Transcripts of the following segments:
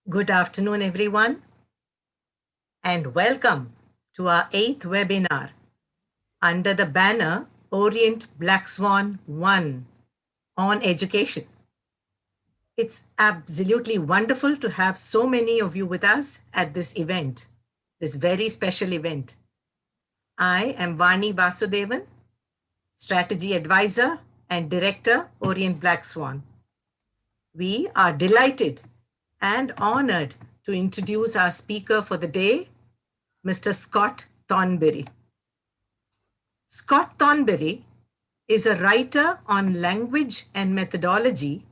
Good afternoon, everyone, and welcome to our 8th webinar under the banner Orient BlackSwan 1 on education. It's absolutely wonderful to have so many of you with us at this event, this very special event. I am Vani Vasudevan, Strategy Advisor and Director, Orient BlackSwan. We are delighted and honored to introduce our speaker for the day, Mr. Scott Thornbury. Scott Thornbury is a writer on language and methodology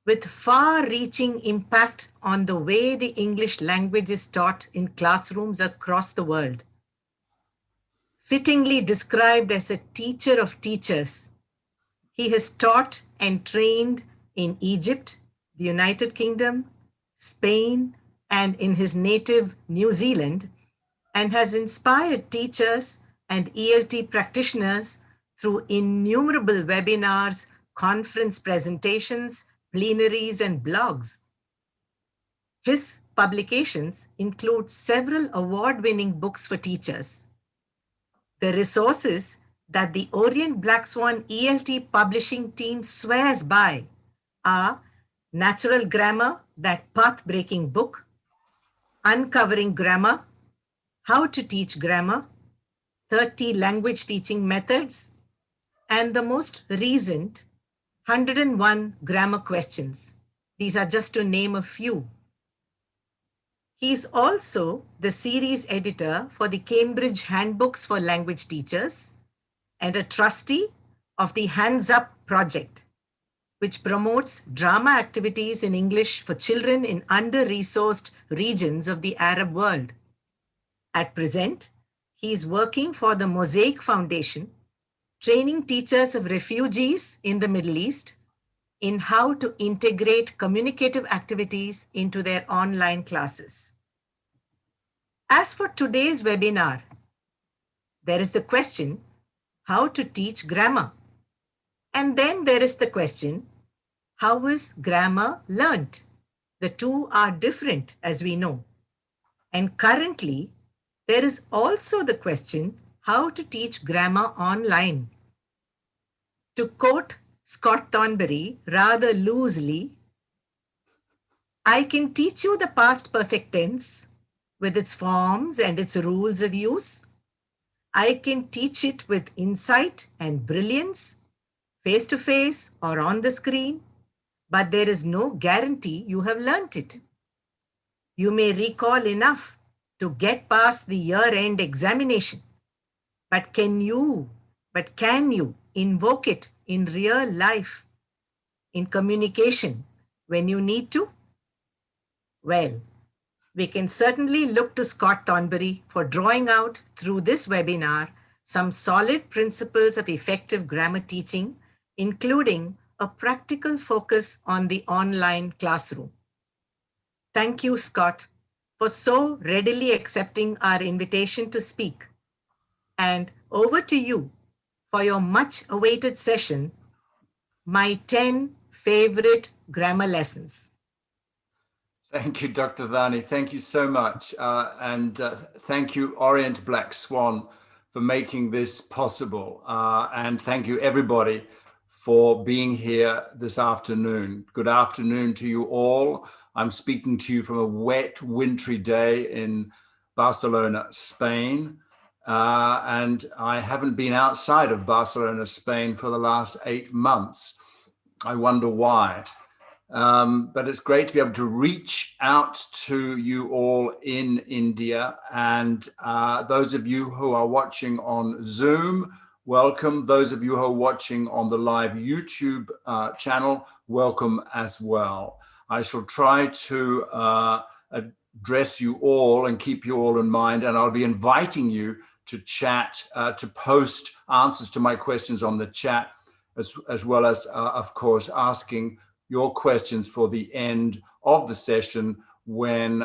with far-reaching impact on the way the English language is taught in classrooms across the world. Fittingly described as a teacher of teachers, he has taught and trained in Egypt, the United Kingdom, Spain, and in his native New Zealand, and has inspired teachers and ELT practitioners through innumerable webinars, conference presentations, plenaries, and blogs. His publications include several award-winning books for teachers. The resources that the Orient BlackSwan ELT publishing team swears by are Natural Grammar, that path-breaking book, Uncovering Grammar, How to Teach Grammar, 30 Language Teaching Methods, and the most recent 101 Grammar Questions. These are just to name a few. He is also the series editor for the Cambridge Handbooks for Language Teachers and a trustee of the Hands Up project, which promotes drama activities in English for children in under-resourced regions of the Arab world. At present, he is working for the Mosaic Foundation, training teachers of refugees in the Middle East in how to integrate communicative activities into their online classes. As for today's webinar, there is the question, how to teach grammar? And then there is the question, how is grammar learnt? The two are different, as we know. And currently, there is also the question, how to teach grammar online. To quote Scott Thornbury rather loosely, I can teach you the past perfect tense with its forms and its rules of use. I can teach it with insight and brilliance, face-to-face or on the screen, but there is no guarantee you have learnt it. You may recall enough to get past the year-end examination, but can you invoke it in real life, in communication, when you need to? Well, we can certainly look to Scott Thornbury for drawing out through this webinar some solid principles of effective grammar teaching, including a practical focus on the online classroom. Thank you, Scott, for so readily accepting our invitation to speak. And over to you for your much awaited session, my 10 favorite grammar lessons. Thank you, Dr. Vani. Thank you so much. And thank you, Orient BlackSwan, for making this possible. And thank you, everybody, for being here this afternoon. Good afternoon to you all. I'm speaking to you from a wet, wintry day in Barcelona, Spain. And I haven't been outside of Barcelona, Spain for the last 8 months. I wonder why. But it's great to be able to reach out to you all in India. And those of you who are watching on Zoom, welcome. Those of you who are watching on the live YouTube channel, welcome as well. I shall try to address you all and keep you all in mind. And I'll be inviting you to chat, to post answers to my questions on the chat, as well as, of course, asking your questions for the end of the session when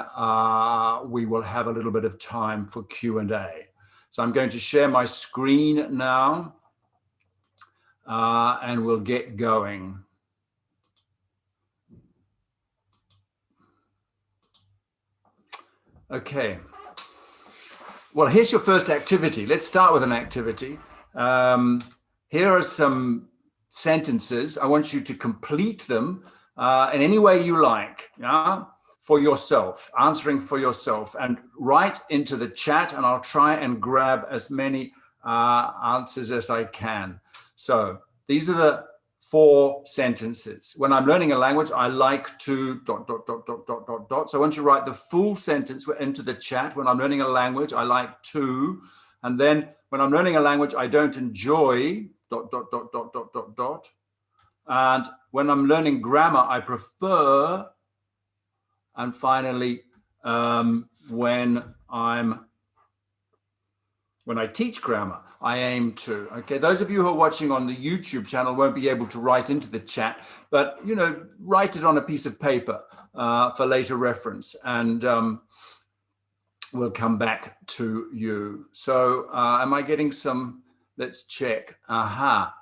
we will have a little bit of time for Q&A. So I'm going to share my screen now and we'll get going. Okay. Well, here's your first activity. Let's start with an activity. Here are some sentences. I want you to complete them in any way you like, yeah, for yourself, answering for yourself, and write into the chat, and I'll try and grab as many answers as I can. So these are the 4 sentences. When I'm learning a language, I like to ... So I want you to write the full sentence into the chat. When I'm learning a language, I like to. And then when I'm learning a language, I don't enjoy ... And when I'm learning grammar, I prefer. And finally, when I teach grammar, I aim to. Okay, those of you who are watching on the YouTube channel won't be able to write into the chat, but write it on a piece of paper for later reference, and we'll come back to you. So am I getting some? Let's check. Aha.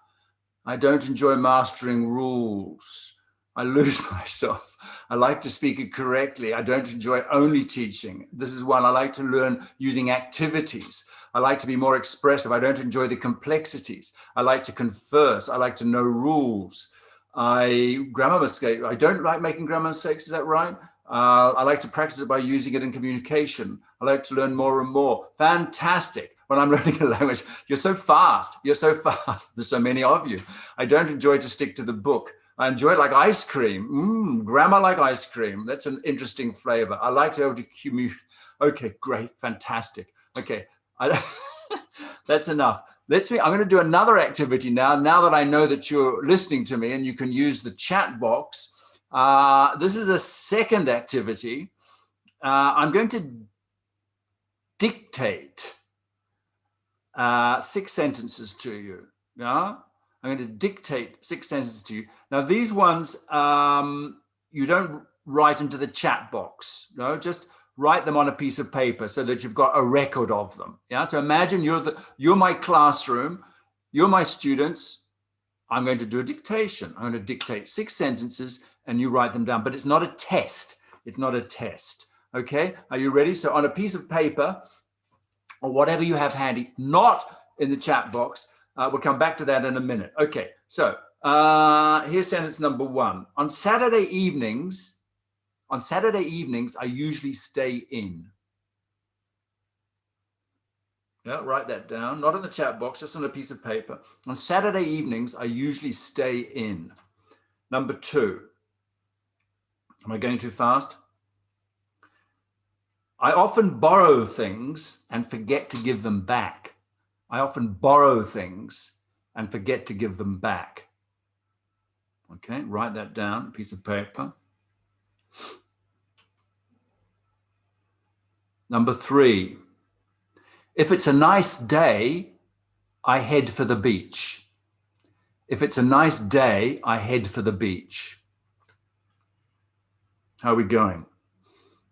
I don't enjoy mastering rules. I lose myself. I like to speak it correctly. I don't enjoy only teaching. This is one. I like to learn using activities. I like to be more expressive. I don't enjoy the complexities. I like to converse. I like to know rules. Grammar mistake. I don't like making grammar mistakes. Is that right? I like to practice it by using it in communication. I like to learn more and more. Fantastic. When I'm learning a language, you're so fast. You're so fast. There's so many of you. I don't enjoy to stick to the book. I enjoy it like ice cream. Grammar like ice cream. That's an interesting flavor. I like to be able to commute. Okay, great, fantastic. Okay, that's enough. I'm going to do another activity now that I know that you're listening to me and you can use the chat box. This is a second activity. I'm going to dictate 6 sentences to you. Yeah, I'm going to dictate 6 sentences to you. Now, these ones you don't write into the chat box. No, just write them on a piece of paper so that you've got a record of them. Yeah. So imagine you're my classroom, you're my students. I'm going to do a dictation. I'm going to dictate 6 sentences and you write them down. But it's not a test. It's not a test. Okay. Are you ready? So on a piece of paper, or whatever you have handy, not in the chat box. We'll come back to that in a minute. Okay, so here's sentence number 1. On Saturday evenings, I usually stay in. Yeah, write that down. Not in the chat box, just on a piece of paper. On Saturday evenings, I usually stay in. Number 2. Am I going too fast? I often borrow things and forget to give them back. I often borrow things and forget to give them back. Okay, write that down, a piece of paper. Number 3, if it's a nice day, I head for the beach. If it's a nice day, I head for the beach. How are we going?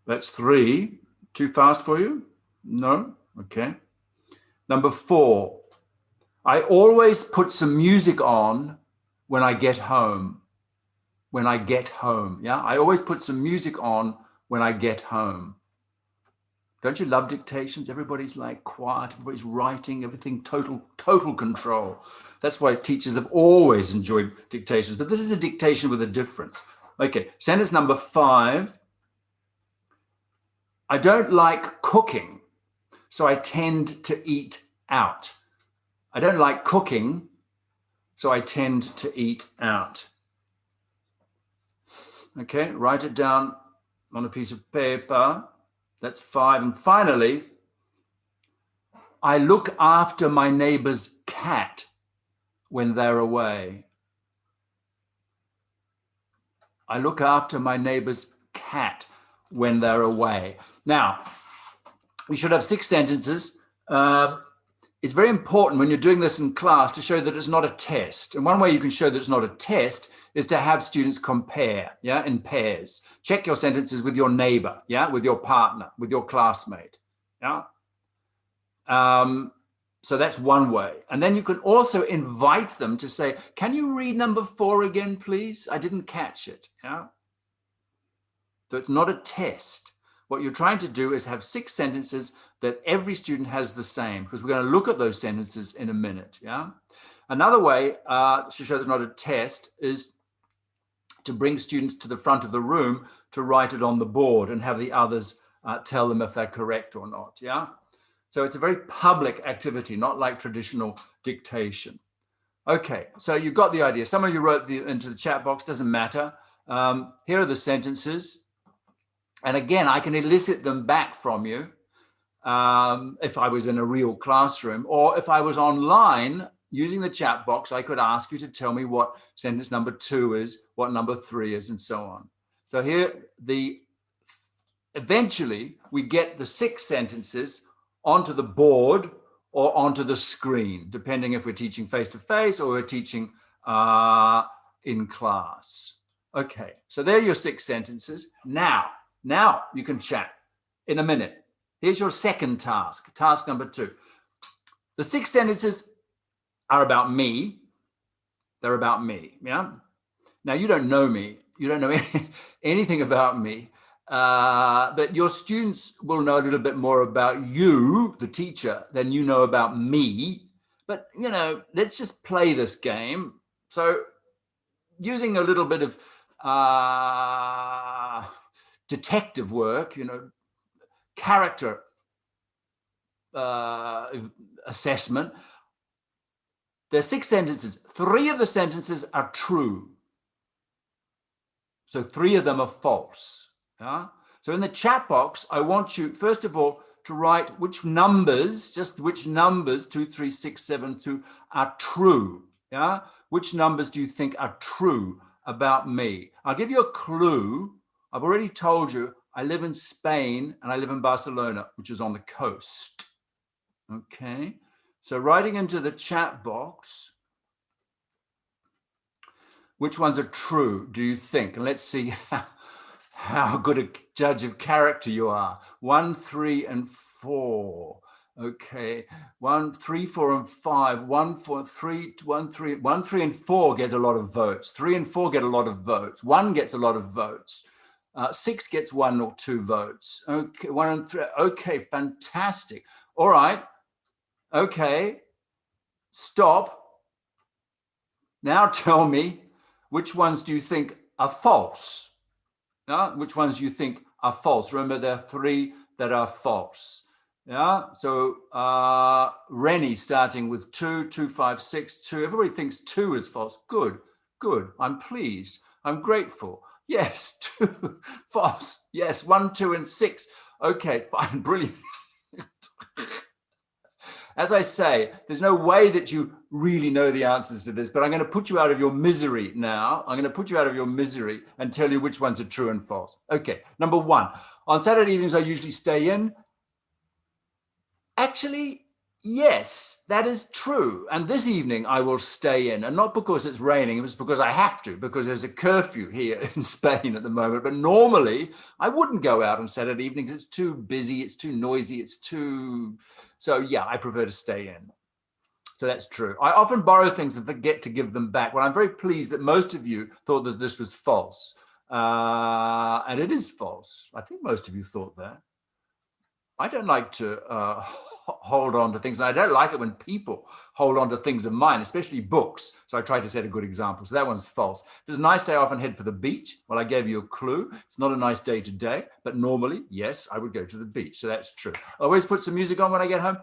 That's 3. Too fast for you? No? Okay. Number 4, I always put some music on when I get home. When I get home, yeah? I always put some music on when I get home. Don't you love dictations? Everybody's like quiet, everybody's writing, everything total control. That's why teachers have always enjoyed dictations, but this is a dictation with a difference. Okay, sentence number 5. I don't like cooking, so I tend to eat out. I don't like cooking, so I tend to eat out. Okay, write it down on a piece of paper. That's 5. And finally, I look after my neighbor's cat when they're away. I look after my neighbor's cat when they're away. Now, we should have 6 sentences. It's very important when you're doing this in class to show that it's not a test. And one way you can show that it's not a test is to have students compare, yeah, in pairs. Check your sentences with your neighbor, yeah, with your partner, with your classmate, yeah. So that's one way. And then you can also invite them to say, can you read number 4 again, please? I didn't catch it, yeah. So it's not a test. What you're trying to do is have 6 sentences that every student has the same, because we're going to look at those sentences in a minute. Yeah. Another way to show there's not a test is to bring students to the front of the room to write it on the board and have the others tell them if they're correct or not. Yeah. So it's a very public activity, not like traditional dictation. Okay, so you've got the idea. Some of you wrote into the chat box, doesn't matter. Here are the sentences. And again, I can elicit them back from you if I was in a real classroom, or if I was online using the chat box, I could ask you to tell me what sentence number 2 is, what number 3 is, and so on. So here, eventually we get the 6 sentences onto the board or onto the screen, depending if we're teaching face-to-face or we're teaching in class. Okay, so there are your 6 sentences. Now you can chat in a minute. Here's your second task, task number 2. The 6 sentences are about me. They're about me, yeah? Now, you don't know me. You don't know anything about me. But your students will know a little bit more about you, the teacher, than you know about me. But, you know, let's just play this game. So using a little bit of detective work, you know, character assessment, there's 6 sentences. 3 of the sentences are true. So 3 of them are false. Yeah? So in the chat box, I want you, first of all, to write which numbers, just which numbers, 2, 3, 6, 7, 2, are true. Yeah? Which numbers do you think are true about me? I'll give you a clue. I've already told you I live in Spain and I live in Barcelona, which is on the coast. Okay. So writing into the chat box, which ones are true, do you think? And let's see how good a judge of character you are. 1, 3, and 4. Okay. 1, 3, 4, and 5. 1, 4, 3, 1, 3. 1, 3, and 4 get a lot of votes. 3 and 4 get a lot of votes. 1 gets a lot of votes. 6 gets 1 or 2 votes. Okay. 1 and 3. Okay. Fantastic. All right. Okay. Stop. Now tell me, which ones do you think are false? Which ones do you think are false? Remember, there are 3 that are false. Yeah. So Rennie starting with 2, 2, 5, 6, 2. Everybody thinks 2 is false. Good. Good. I'm pleased. I'm grateful. Yes. 2 false. Yes. 1, 2, and 6. Okay. Fine. Brilliant. As I say, there's no way that you really know the answers to this, but I'm going to put you out of your misery now. I'm going to put you out of your misery and tell you which ones are true and false. Okay, number 1. On Saturday evenings, I usually stay in. Actually, yes, that is true. And this evening, I will stay in. And not because it's raining, it's because I have to, because there's a curfew here in Spain at the moment. But normally, I wouldn't go out on Saturday evenings. It's too busy, it's too noisy, it's too... So yeah, I prefer to stay in. So that's true. I often borrow things and forget to give them back. Well, I'm very pleased that most of you thought that this was false. And it is false. I think most of you thought that. I don't like to hold on to things. And I don't like it when people hold on to things of mine, especially books. So I tried to set a good example. So that one's false. If it's a nice day, I often head for the beach. Well, I gave you a clue. It's not a nice day today, but normally, yes, I would go to the beach. So that's true. I always put some music on when I get home.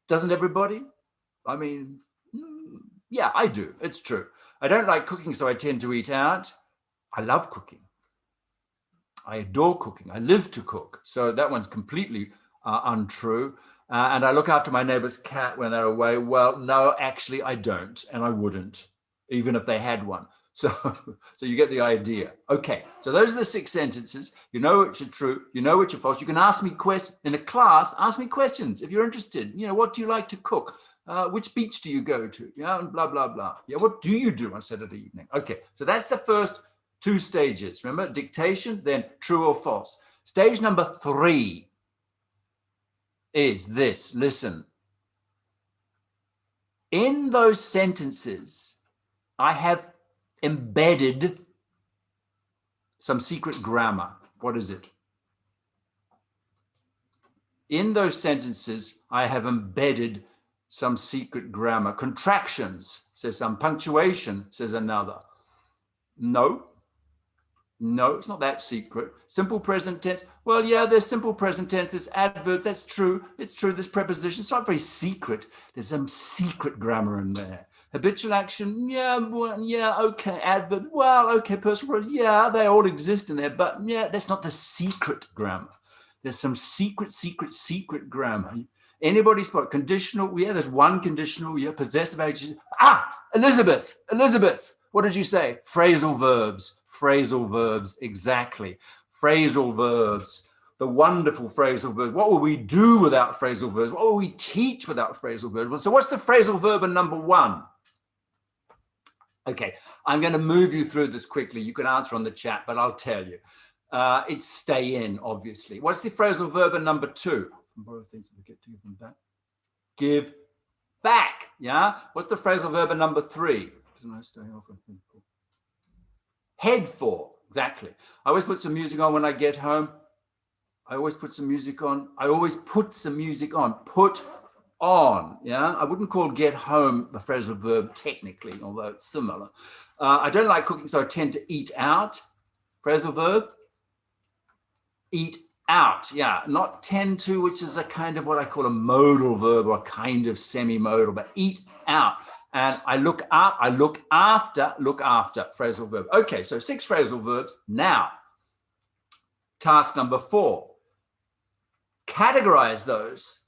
Doesn't everybody? I mean, yeah, I do. It's true. I don't like cooking, so I tend to eat out. I love cooking. I adore cooking. I live to cook. So that one's completely untrue. And I look after my neighbor's cat when they're away. Well, no, actually, I don't. And I wouldn't, even if they had one. So you get the idea. Okay, so those are the 6 sentences. You know which are true. You know which are false. You can ask me questions. In a class, ask me questions if you're interested. You know, what do you like to cook? Which beach do you go to? Yeah, and blah, blah, blah. Yeah, what do you do on Saturday evening? Okay, so that's the first 2 stages. Remember, dictation, then true or false. Stage number 3 is this. Listen. In those sentences, I have embedded some secret grammar. What is it? in those sentences, I have embedded some secret grammar. Contractions, says some. Punctuation, says another. No, it's not that secret. Simple present tense. Well, yeah, there's simple present tense. There's adverbs. That's true. It's true. There's prepositions. It's not very secret. There's some secret grammar in there. Habitual action. Yeah, well, yeah, okay. Adverb. Well, okay. Personal pronouns. Yeah, they all exist in there. But yeah, that's not the secret grammar. There's some secret grammar. Anybody spot conditional? Yeah, there's one conditional. Yeah, possessive action. Elizabeth. What did you say? Phrasal verbs, exactly. Phrasal verbs, the wonderful phrasal verbs. What will we do without phrasal verbs? What will we teach without phrasal verbs? So what's the phrasal verb in number 1? Okay, I'm going to move you through this quickly. You can answer on the chat, but I'll tell you. It's stay in, obviously. What's the phrasal verb in number 2? Borrow things and forget to give them back. Give back, yeah? What's the phrasal verb in number 3? Head for, exactly. I always put some music on when I get home. Put some music on, put on, yeah? I wouldn't call get home the phrasal verb technically, although it's similar. I don't like cooking, so I tend to eat out. Phrasal verb, eat out, yeah, not tend to, which is a kind of what I call a modal verb or a kind of semi-modal, but eat out. And I look up, I look after, phrasal verb. Okay, so 6 phrasal verbs. Now, task number 4. Categorize those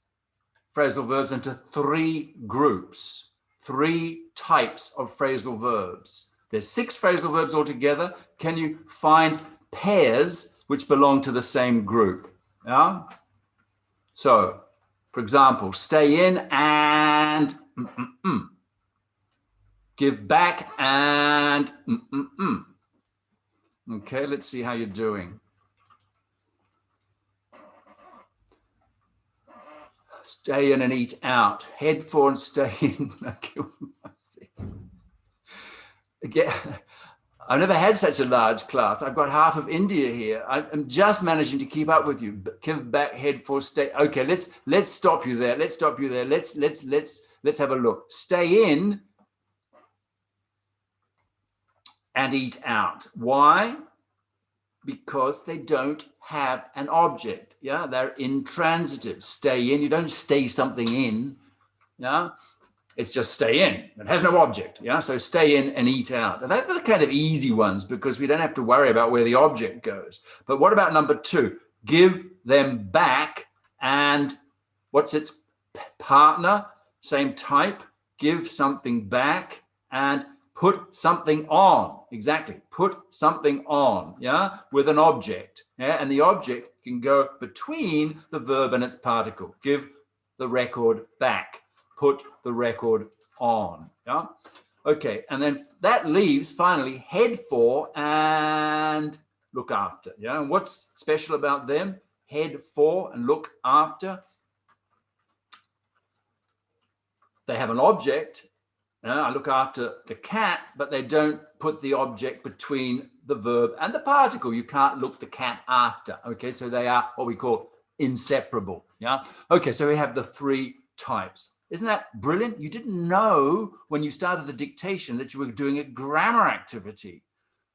phrasal verbs into 3 groups, 3 types of phrasal verbs. There's 6 phrasal verbs altogether. Can you find pairs which belong to the same group? Yeah. So, for example, stay in and give back and Okay, let's see how you're doing. Stay in and eat out. Head for and stay in. Again, I've never had such a large class. I've got half of India here. I'm just managing to keep up with you. Give back, head for, stay. Okay, let's stop you there. Let's have a look. Stay in and eat out. Why? Because they don't have an object. Yeah, they're intransitive. Stay in. You don't stay something in. Yeah. It's just stay in. It has no object. Yeah. So stay in and eat out. And they're the kind of easy ones because we don't have to worry about where the object goes. But what about number 2? Give them back. And what's its partner? Same type. Give something back and put something on. Exactly. Put something on. Yeah. With an object. Yeah. And the object can go between the verb and its particle. Give the record back. Put the record on. Yeah. Okay. And then that leaves finally head for and look after. Yeah. And what's special about them? Head for and look after. They have an object. I look after the cat, but they don't put the object between the verb and the particle. You can't look the cat after. Okay. So they are what we call inseparable. Yeah. Okay. So we have the 3 types. Isn't that brilliant? You didn't know when you started the dictation that you were doing a grammar activity.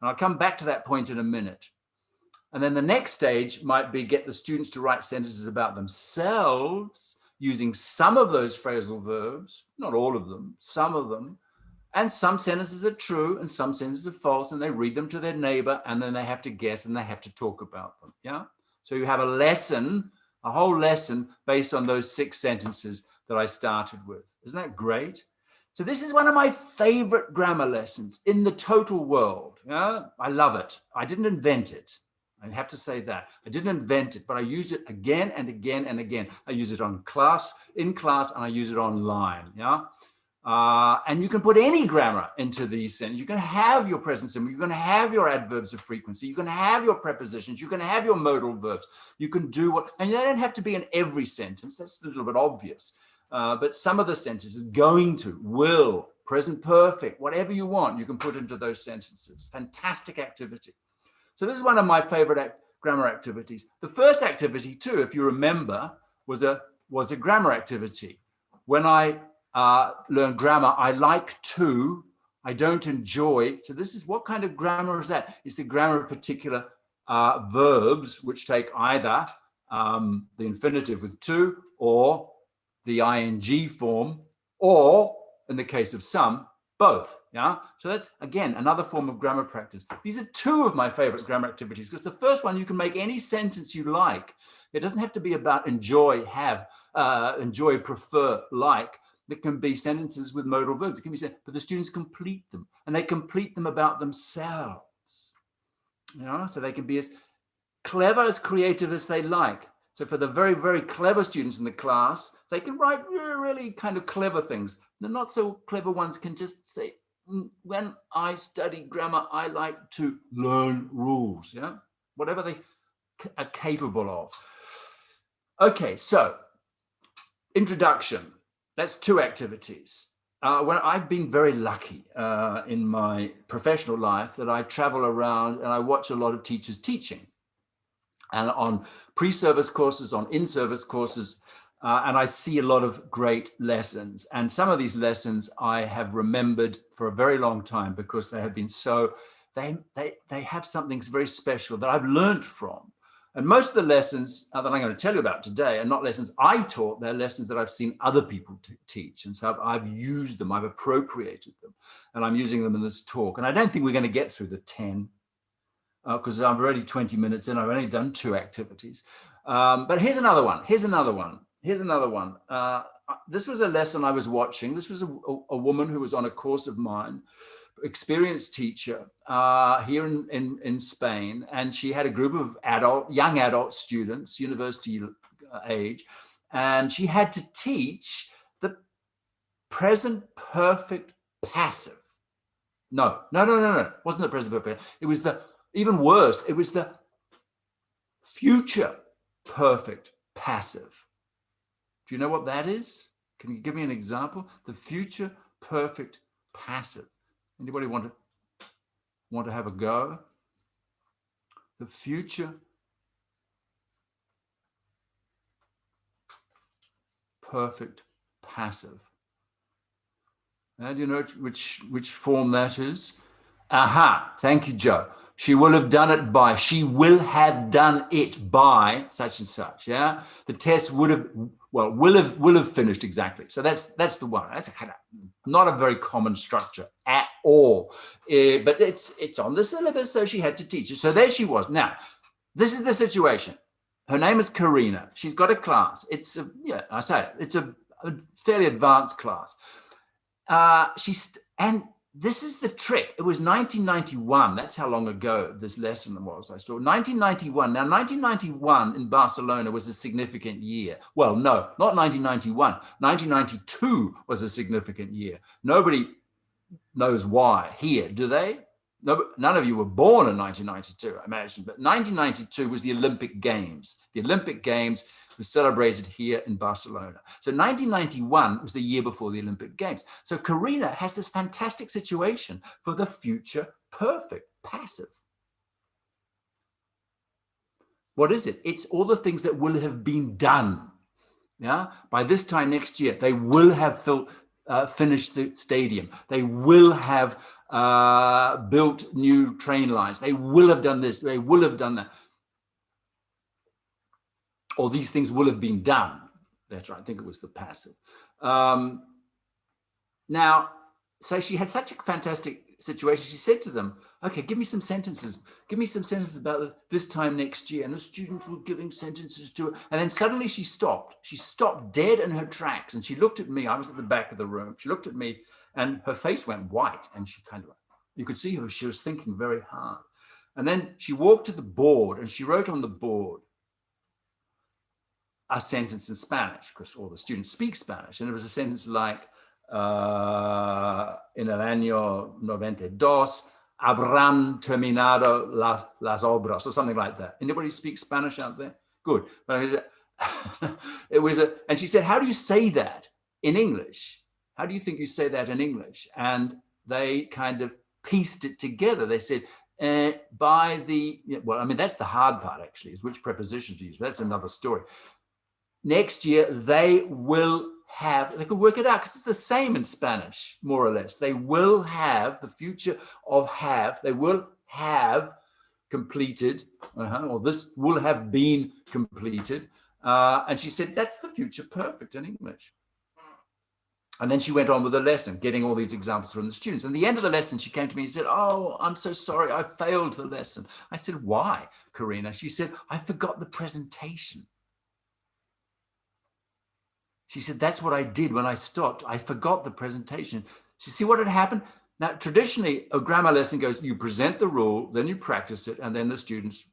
And I'll come back to that point in a minute. And then the next stage might be get the students to write sentences about themselves using some of those phrasal verbs, not all of them, some of them. And some sentences are true and some sentences are false, and they read them to their neighbor, and then they have to guess and they have to talk about them. Yeah. So you have a lesson, a whole lesson based on those 6 sentences that I started with. Isn't that great? So this is one of my favorite grammar lessons in the total world. Yeah? I love it. I didn't invent it. I have to say that. I didn't invent it, but I use it again and again and again. I use it in class, and I use it online. Yeah. And you can put any grammar into these sentences. You can have your present simple. You can have your adverbs of frequency. You can have your prepositions. You can have your modal verbs. You can do what, and they don't have to be in every sentence. That's a little bit obvious. But some of the sentences, going to, will, present perfect, whatever you want, you can put into those sentences. Fantastic activity. So this is one of my favorite grammar activities. The first activity too, if you remember, was a grammar activity. When I learn grammar, I like to, I don't enjoy. So this is, what kind of grammar is that? It's the grammar of particular verbs, which take either the infinitive with to, or the ing form, or in the case of some, both. Yeah. So that's, again, another form of grammar practice. These are two of my favorite grammar activities, because the first one, you can make any sentence you like. It doesn't have to be about enjoy, have, enjoy, prefer, like. It can be sentences with modal verbs. It can be said, but the students complete them, and they complete them about themselves. You know, so they can be as clever, as creative as they like. So for the very, very clever students in the class, they can write really kind of clever things. The not so clever ones can just say, when I study grammar, I like to learn rules, yeah? Whatever they are capable of. Okay, so introduction. That's two activities. When I've been very lucky in my professional life that I travel around and I watch a lot of teachers teaching, and on pre-service courses, on in-service courses, and I see a lot of great lessons. And some of these lessons I have remembered for a very long time, because they have been so, they have something very special that I've learned from. And most of the lessons that I'm going to tell you about today are not lessons I taught, they're lessons that I've seen other people teach. And so I've used them, I've appropriated them, and I'm using them in this talk. And I don't think we're going to get through the 10, because I'm already 20 minutes in. I've only done 2 activities. But here's another one. Here's another one. Here's another one. This was a lesson I was watching. This was a woman who was on a course of mine, experienced teacher here in Spain. And she had a group of young adult students, university age. And she had to teach the present perfect passive. No. It wasn't the present perfect. It was the, even worse, it was the future perfect passive. Do you know what that is? Can you give me an example? The future perfect passive. Anybody want to have a go? The future perfect passive. And you know which form that is? Aha, thank you, Joe. She will have done it by, she will have done it by such and such, yeah? The test would have, well, will have finished exactly. So that's the one. That's a kind of not a very common structure at all. But it's on the syllabus, so she had to teach it. So there she was. Now, this is the situation. Her name is Karina. She's got a class. It's a, yeah, I say it, it's a fairly advanced class. And this is the trick. It was 1991. That's how long ago this lesson was. I saw 1991. Now, 1991 in Barcelona was a significant year. Well, no, not 1991. 1992 was a significant year. Nobody knows why here, do they? No, none of you were born in 1992, I imagine, but 1992 was the Olympic Games. The Olympic Games was celebrated here in Barcelona. So 1991 was the year before the Olympic Games. So Karina has this fantastic situation for the future perfect passive. What is it? It's all the things that will have been done. Yeah, by this time next year, they will have finished the stadium. They will have built new train lines. They will have done this. They will have done that. Or these things will have been done. That's right. I think it was the passive. Now, so she had such a fantastic situation. She said to them, okay, give me some sentences. Give me some sentences about this time next year. And the students were giving sentences to her. And then suddenly she stopped. She stopped dead in her tracks. And she looked at me. I was at the back of the room. She looked at me and her face went white. And she kind of, you could see her, she was thinking very hard. And then she walked to the board and she wrote on the board a sentence in Spanish, because all the students speak Spanish. And it was a sentence like, en el año 92 habrán terminado las obras, or something like that. Anybody speak Spanish out there? Good. But it was and she said, how do you say that in English? How do you think you say that in English? And they kind of pieced it together. They said, by the, well, I mean, that's the hard part actually, is which preposition to use. That's another story. next year they will have, they could work it out because it's the same in Spanish, more or less. They will have the future of have, they will have completed, or this will have been completed. And she said, that's the future perfect in English. And then she went on with the lesson, getting all these examples from the students. And at the end of the lesson, she came to me and said, oh, I'm so sorry, I failed the lesson. I said, why, Karina? She said, I forgot the presentation. She said, that's what I did when I stopped. I forgot the presentation. She see what had happened? Now, traditionally, a grammar lesson goes, you present the rule, then you practice it, and then the students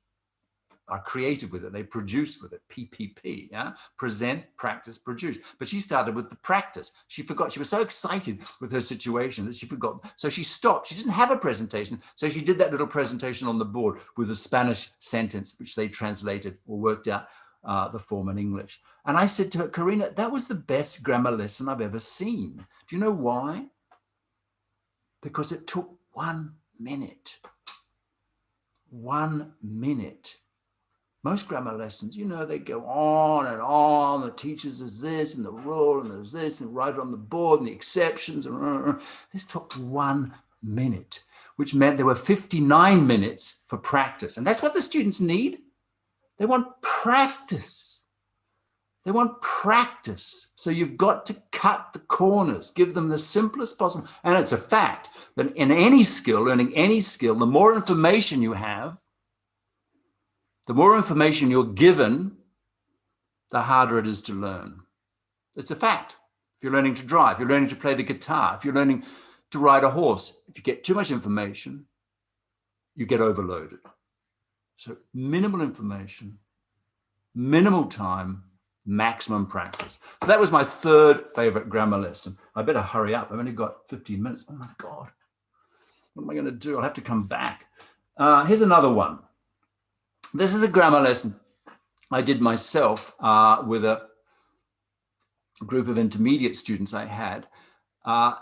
are creative with it. They produce with it, PPP, yeah? Present, practice, produce. But she started with the practice. She forgot. She was so excited with her situation that she forgot. So she stopped. She didn't have a presentation. So she did that little presentation on the board with a Spanish sentence, which they translated or worked out the form in English. And I said to her, Karina, that was the best grammar lesson I've ever seen. Do you know why? Because it took 1 minute. 1 minute. Most grammar lessons, you know, they go on and on. The teachers is this and the rule and there's this and write it on the board and the exceptions. And this took 1 minute, which meant there were 59 minutes for practice. And that's what the students need. They want practice. They want practice. So you've got to cut the corners, give them the simplest possible. And it's a fact that in any skill, learning any skill, the more information you have, the more information you're given, the harder it is to learn. It's a fact. If you're learning to drive, you're learning to play the guitar, if you're learning to ride a horse, if you get too much information, you get overloaded. So minimal information, minimal time, maximum practice. So that was my third favorite grammar lesson. I better hurry up. I've only got 15 minutes. Oh my God. What am I going to do? I'll have to come back. Here's another one. This is a grammar lesson I did myself with a group of intermediate students I had.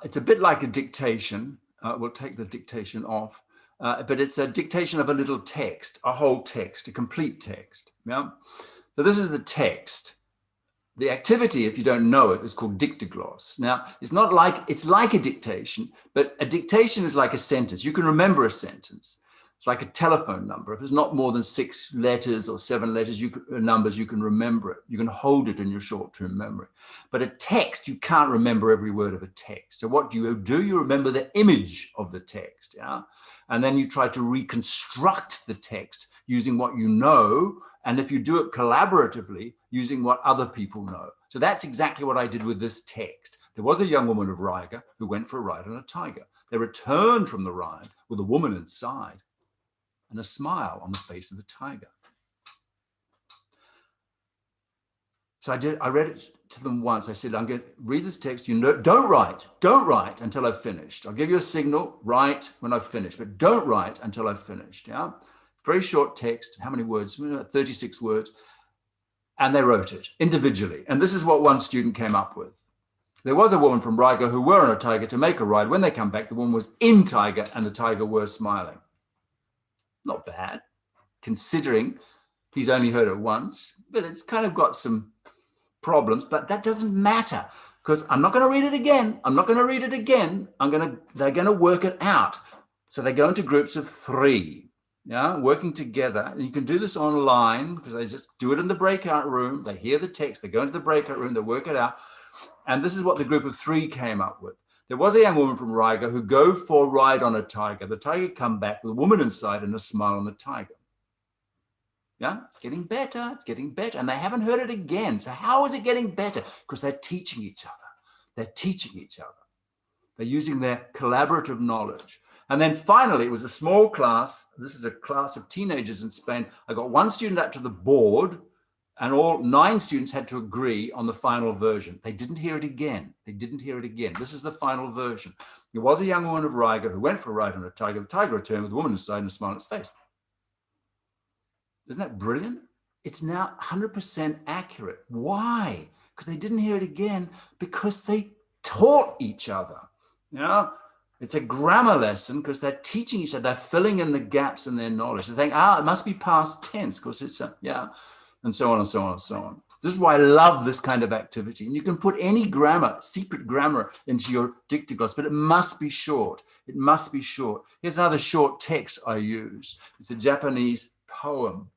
It's a bit like a dictation. We'll take the dictation off. But it's a dictation of a little text, a whole text, a complete text. Yeah. So this is the text. The activity, if you don't know it, is called Dictagloss. Now, it's like a dictation, but a dictation is like a sentence. You can remember a sentence. It's like a telephone number. If it's not more than 6 letters or 7 letters, numbers, you can remember it. You can hold it in your short-term memory. But a text, you can't remember every word of a text. So what do? You remember the image of the text, yeah? And then you try to reconstruct the text using what you know, and if you do it collaboratively, using what other people know. So that's exactly what I did with this text. There was a young woman of Riga who went for a ride on a tiger. They returned from the ride with a woman inside and a smile on the face of the tiger. So I read it to them once. I said, I'm going to read this text. You know, don't write until I've finished. I'll give you a signal, write when I've finished, but don't write until I've finished. Yeah. Very short text. How many words? 36 words. And they wrote it individually. And this is what one student came up with. There was a woman from Riga who were on a tiger to make a ride. When they come back, the woman was in tiger and the tiger were smiling. Not bad, considering he's only heard it once, but it's kind of got some problems, but that doesn't matter because I'm not going to read it again. They're going to work it out. So they go into groups of 3, yeah, working together. And you can do this online because they just do it in the breakout room. They hear the text, they go into the breakout room, they work it out. And this is what the group of 3 came up with. There was a young woman from Riga who go for a ride on a tiger. The tiger come back with a woman inside and a smile on the tiger. Yeah, it's getting better. It's getting better. And they haven't heard it again. So how is it getting better? Because they're teaching each other. They're teaching each other. They're using their collaborative knowledge. And then finally, it was a small class. This is a class of teenagers in Spain. I got one student up to the board and all 9 students had to agree on the final version. They didn't hear it again. This is the final version. There was a young woman of Riga who went for a ride on a tiger. The tiger returned with a woman inside and a smile on its face. Isn't that brilliant? It's now 100% accurate. Why? Because they didn't hear it again, because they taught each other. You know, it's a grammar lesson because they're teaching each other. They're filling in the gaps in their knowledge. They're saying, it must be past tense because it's yeah, and so on and so on and so on. This is why I love this kind of activity. And you can put any grammar, secret grammar, into your Dictagloss, but it must be short. It must be short. Here's another short text I use. It's a Japanese poem.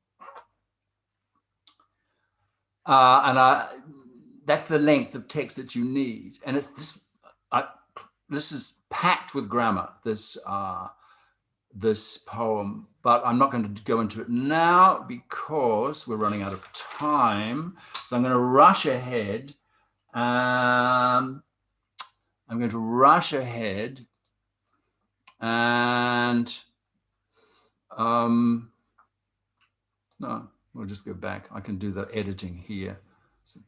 That's the length of text that you need. And it's this, this is packed with grammar, this poem, but I'm not going to go into it now because we're running out of time. So I'm going to rush ahead. I'm going to rush ahead and no, we'll just go back. I can do the editing here. So,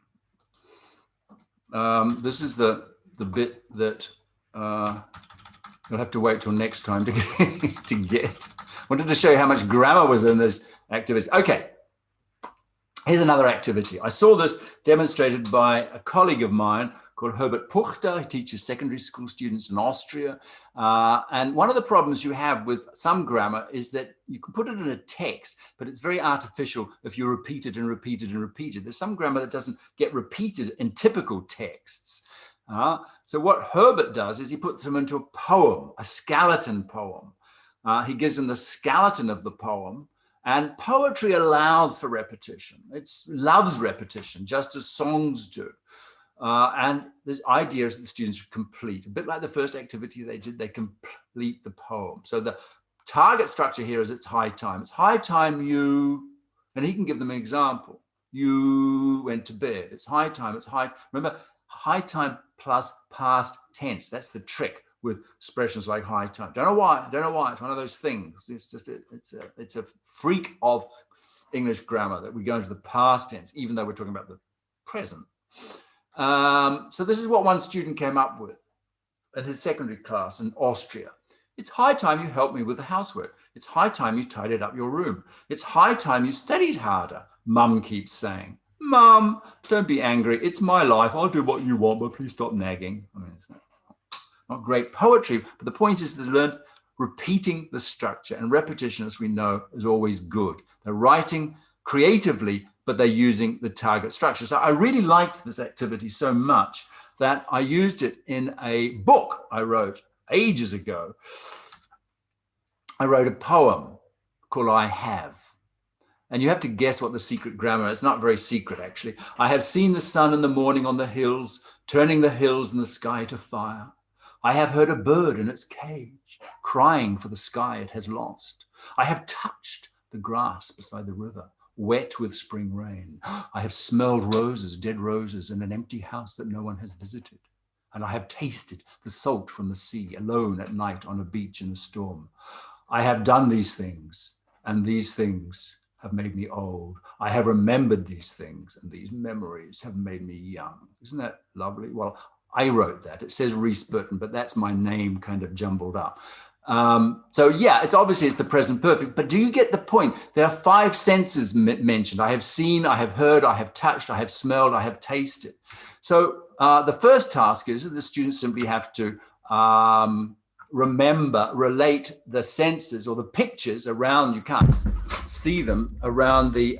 this is the bit that you'll have to wait till next time to get. Wanted to show you how much grammar was in this activity. Okay, here's another activity. I saw this demonstrated by a colleague of mine called Herbert Puchter. He teaches secondary school students in Austria. And one of the problems you have with some grammar is that you can put it in a text, but it's very artificial if you repeat it and repeat it and repeat it. There's some grammar that doesn't get repeated in typical texts. So what Herbert does is he puts them into a poem, a skeleton poem. He gives them the skeleton of the poem, and poetry allows for repetition. It loves repetition, just as songs do. And the idea is that the students complete, a bit like the first activity they did, they complete the poem. So the target structure here is it's high time. It's high time you, and he can give them an example. You went to bed. It's high time. It's high. Remember, high time plus past tense. That's the trick with expressions like high time. Don't know why. Don't know why. It's one of those things. It's just it's a freak of English grammar that we go into the past tense, even though we're talking about the present. So this is what one student came up with in his secondary class in Austria. It's high time you helped me with the housework. It's high time you tidied up your room. It's high time you studied harder. Mum keeps saying, Mum, don't be angry. It's my life. I'll do what you want, but please stop nagging. I mean, it's not great poetry, but the point is they learned repeating the structure, and repetition, as we know, is always good. They're writing creatively, but they're using the target structure. So I really liked this activity so much that I used it in a book I wrote ages ago. I wrote a poem called I Have. And you have to guess what the secret grammar is. It's not very secret, actually. I have seen the sun in the morning on the hills, turning the hills and the sky to fire. I have heard a bird in its cage, crying for the sky it has lost. I have touched the grass beside the river, wet with spring rain. I have smelled roses, dead roses, in an empty house that no one has visited. And I have tasted the salt from the sea, alone at night on a beach in a storm. I have done these things, and these things have made me old. I have remembered these things, and these memories have made me young. Isn't that lovely? Well, I wrote that. It says Reese Burton, but that's my name kind of jumbled up. So yeah, it's obviously it's the present perfect, but do you get the point? There are 5 senses mentioned. I have seen, I have heard, I have touched, I have smelled, I have tasted. So the first task is that the students simply have to relate the senses or the pictures around, you can't see them, around the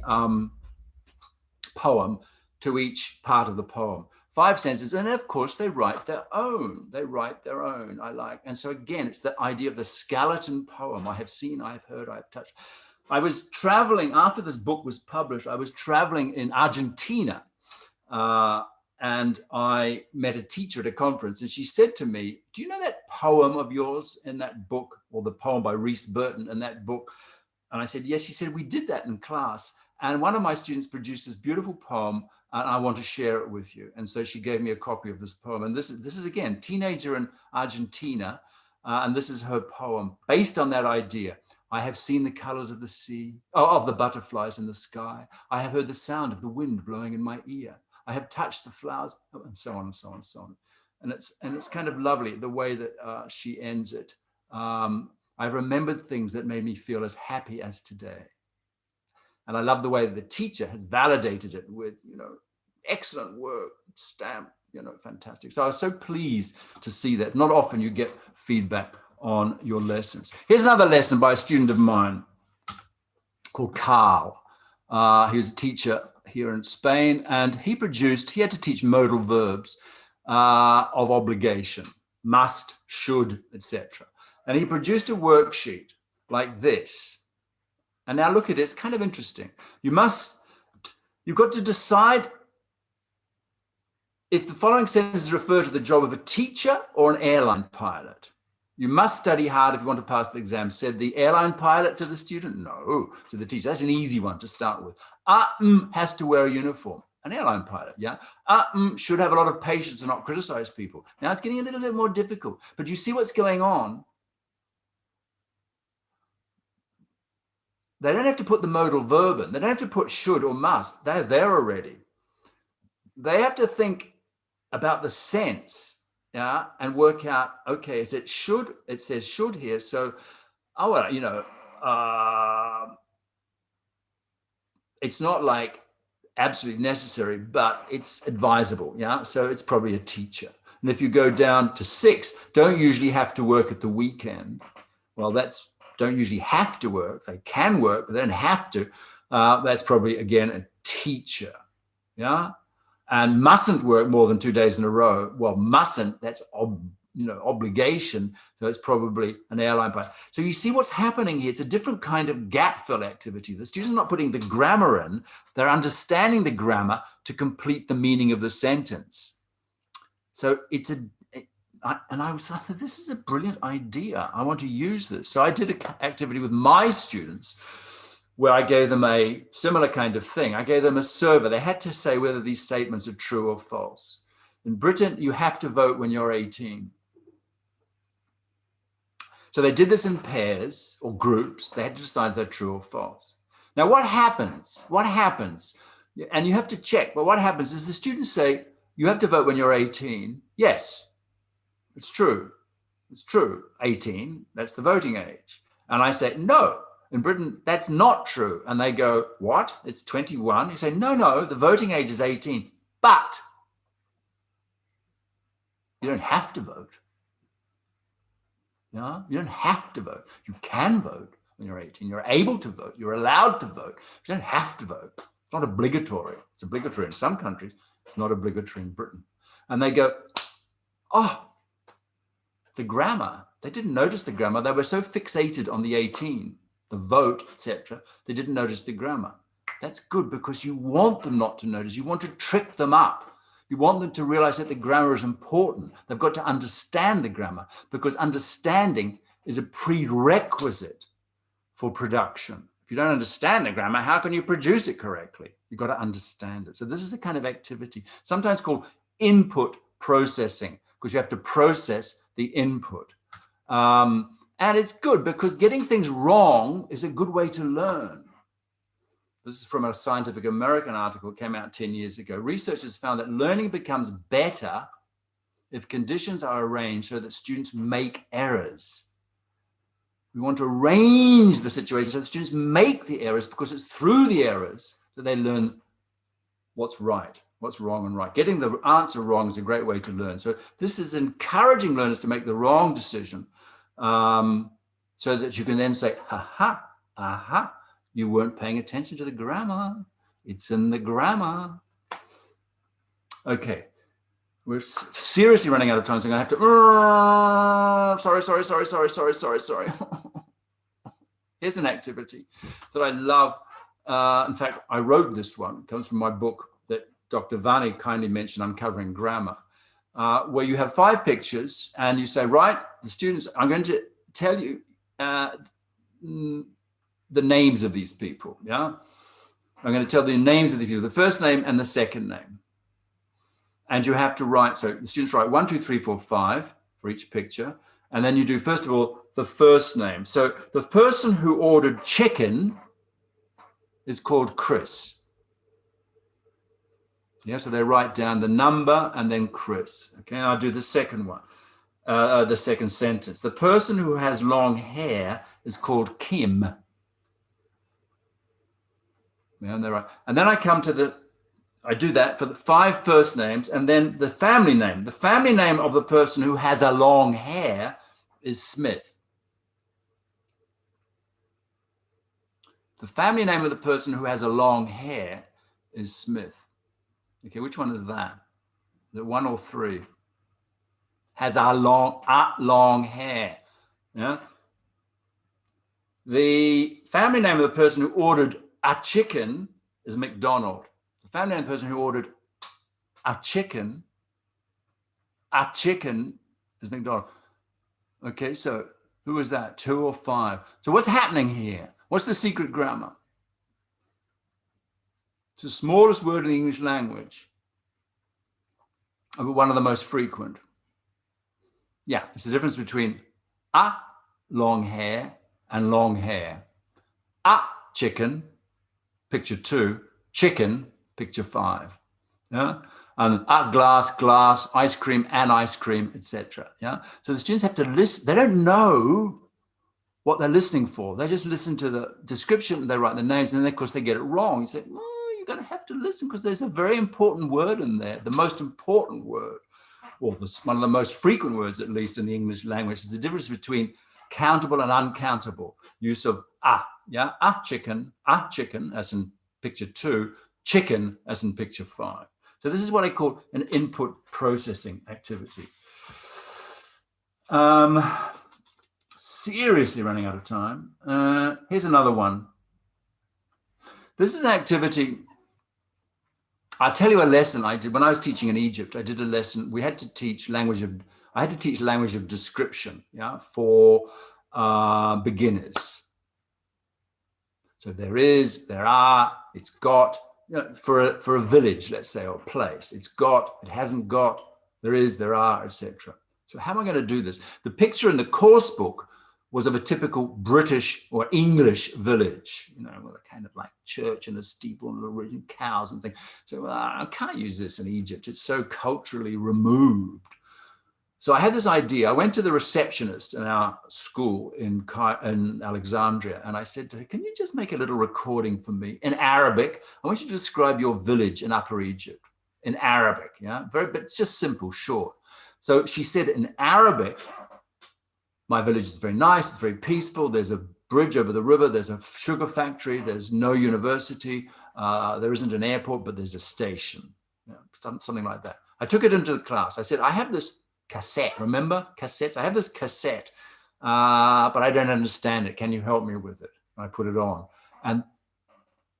poem to each part of the poem. 5 senses, and of course they write their own. They write their own, I like. And so again, it's the idea of the skeleton poem. I have seen, I have heard, I have touched. I was traveling, after this book was published, I was traveling in Argentina, and I met a teacher at a conference, and she said to me, do you know that poem of yours in that book, or the poem by Reese Burton in that book? And I said, yes. She said, we did that in class. And one of my students produced this beautiful poem, and I want to share it with you. And so she gave me a copy of this poem. And this is again, teenager in Argentina. And this is her poem based on that idea. I have seen the colors of the sea, of the butterflies in the sky. I have heard the sound of the wind blowing in my ear. I have touched the flowers, and so on and so on and so on. And it's kind of lovely the way that she ends it. I've remembered things that made me feel as happy as today. And I love the way that the teacher has validated it with, excellent work, stamp, fantastic. So I was so pleased to see that. Not often you get feedback on your lessons. Here's another lesson by a student of mine called Carl. He was a teacher. here in Spain, and he had to teach modal verbs of obligation, must, should, etc. And he produced a worksheet like this. And now look at it, it's kind of interesting. You've got to decide if the following sentences refer to the job of a teacher or an airline pilot. You must study hard if you want to pass the exam, said the airline pilot to the student. No, to the teacher. That's an easy one to start with. Has to wear a uniform. An airline pilot, yeah. Should have a lot of patience and not criticize people. Now it's getting a little bit more difficult, but you see what's going on? They don't have to put the modal verb in. They don't have to put should or must. They're there already. They have to think about the sense, yeah, and work out, okay, is it should? It says should here. So, it's not like absolutely necessary, but it's advisable, yeah? So it's probably a teacher. And if you go down to 6, don't usually have to work at the weekend. Well, don't usually have to work. They can work, but they don't have to. That's probably, again, a teacher, yeah? And mustn't work more than 2 days in a row. Well, mustn't, that's obligation. So it's probably an airline pilot. So you see what's happening here. It's a different kind of gap fill activity. The students are not putting the grammar in. They're understanding the grammar to complete the meaning of the sentence. So I was like, this is a brilliant idea. I want to use this. So I did an activity with my students where I gave them a similar kind of thing. I gave them a survey. They had to say whether these statements are true or false. In Britain, you have to vote when you're 18. So they did this in pairs or groups. They had to decide if they're true or false. Now, what happens? What happens? And you have to check, but what happens is the students say, you have to vote when you're 18. Yes, it's true. It's true. 18, that's the voting age. And I say, no. In Britain, that's not true. And they go, what? It's 21. You say, no, the voting age is 18, but you don't have to vote. Yeah? You don't have to vote. You can vote when you're 18. You're able to vote. You're allowed to vote. You don't have to vote. It's not obligatory. It's obligatory in some countries. It's not obligatory in Britain. And they go, oh, the grammar. They didn't notice the grammar. They were so fixated on the 18. The vote, etc., they didn't notice the grammar. That's good because you want them not to notice. You want to trick them up. You want them to realize that the grammar is important. They've got to understand the grammar because understanding is a prerequisite for production. If you don't understand the grammar, how can you produce it correctly? You've got to understand it. So this is a kind of activity, sometimes called input processing, because you have to process the input. And it's good because getting things wrong is a good way to learn. This is from a Scientific American article that came out 10 years ago. Researchers found that learning becomes better if conditions are arranged so that students make errors. We want to arrange the situation so that students make the errors because it's through the errors that they learn what's right, what's wrong and right. Getting the answer wrong is a great way to learn. So this is encouraging learners to make the wrong decision. So that you can then say, aha, you weren't paying attention to the grammar. It's in the grammar. Okay, we're seriously running out of time, so I'm gonna have to, sorry. Here's an activity that I love. In fact, I wrote this one. It comes from my book that Dr. Vani kindly mentioned, Uncovering Grammar, where you have 5 pictures and you say, right, the students, I'm going to tell you the names of these people, yeah? I'm going to tell the names of the people, the first name and the second name. And you have to write, so the students write 1, 2, 3, 4, 5 for each picture. And then you do, first of all, the first name. So the person who ordered chicken is called Chris. Yeah, so they write down the number and then Chris. Okay, I'll do the second one, the second sentence. The person who has long hair is called Kim. Yeah, and they're right. And then I come to I do that for the 5 first names and then the family name. The family name of the person who has a long hair is Smith. The family name of the person who has a long hair is Smith. Okay, which one is that? The 1 or 3? Has a long hair. Yeah. The family name of the person who ordered a chicken is McDonald. The family name of the person who ordered a chicken is McDonald. Okay, so who is that? 2 or 5? So what's happening here? What's the secret grammar? It's the smallest word in the English language, but one of the most frequent. Yeah, it's the difference between a long hair and long hair. A chicken, picture 2, chicken, picture 5. Yeah? And a glass, ice cream, and ice cream, etc. Yeah. So the students have to listen. They don't know what they're listening for. They just listen to the description, they write the names, and then of course they get it wrong. You say, well, you're going to have to listen because there's a very important word in there. The most important word, or one of the most frequent words, at least in the English language, is the difference between countable and uncountable use of a. Yeah, a chicken, as in picture 2, chicken as in picture 5. So this is what I call an input processing activity. Seriously running out of time. Here's another one. This is an activity. I'll tell you a lesson I did when I was teaching in Egypt. I did a lesson. We had to teach language of description, yeah, for beginners. So there is, there are, it's got, you know, for a village, let's say, or a place. It's got, it hasn't got, there is, there are, etc. So how am I going to do this? The picture in the course book was of a typical British or English village, you know, with a kind of like church and a steeple and cows and things. So well, I can't use this in Egypt. It's so culturally removed. So I had this idea. I went to the receptionist in our school in Alexandria, and I said to her, can you just make a little recording for me in Arabic? I want you to describe your village in Upper Egypt in Arabic, yeah? But it's just simple, short. So she said in Arabic, my village is very nice, it's very peaceful, there's a bridge over the river, there's a sugar factory, there's no university, there isn't an airport, but there's a station, you know, something like that. I took it into the class. I said, I have this cassette, remember cassettes? I have this cassette, but I don't understand it. Can you help me with it? And I put it on. And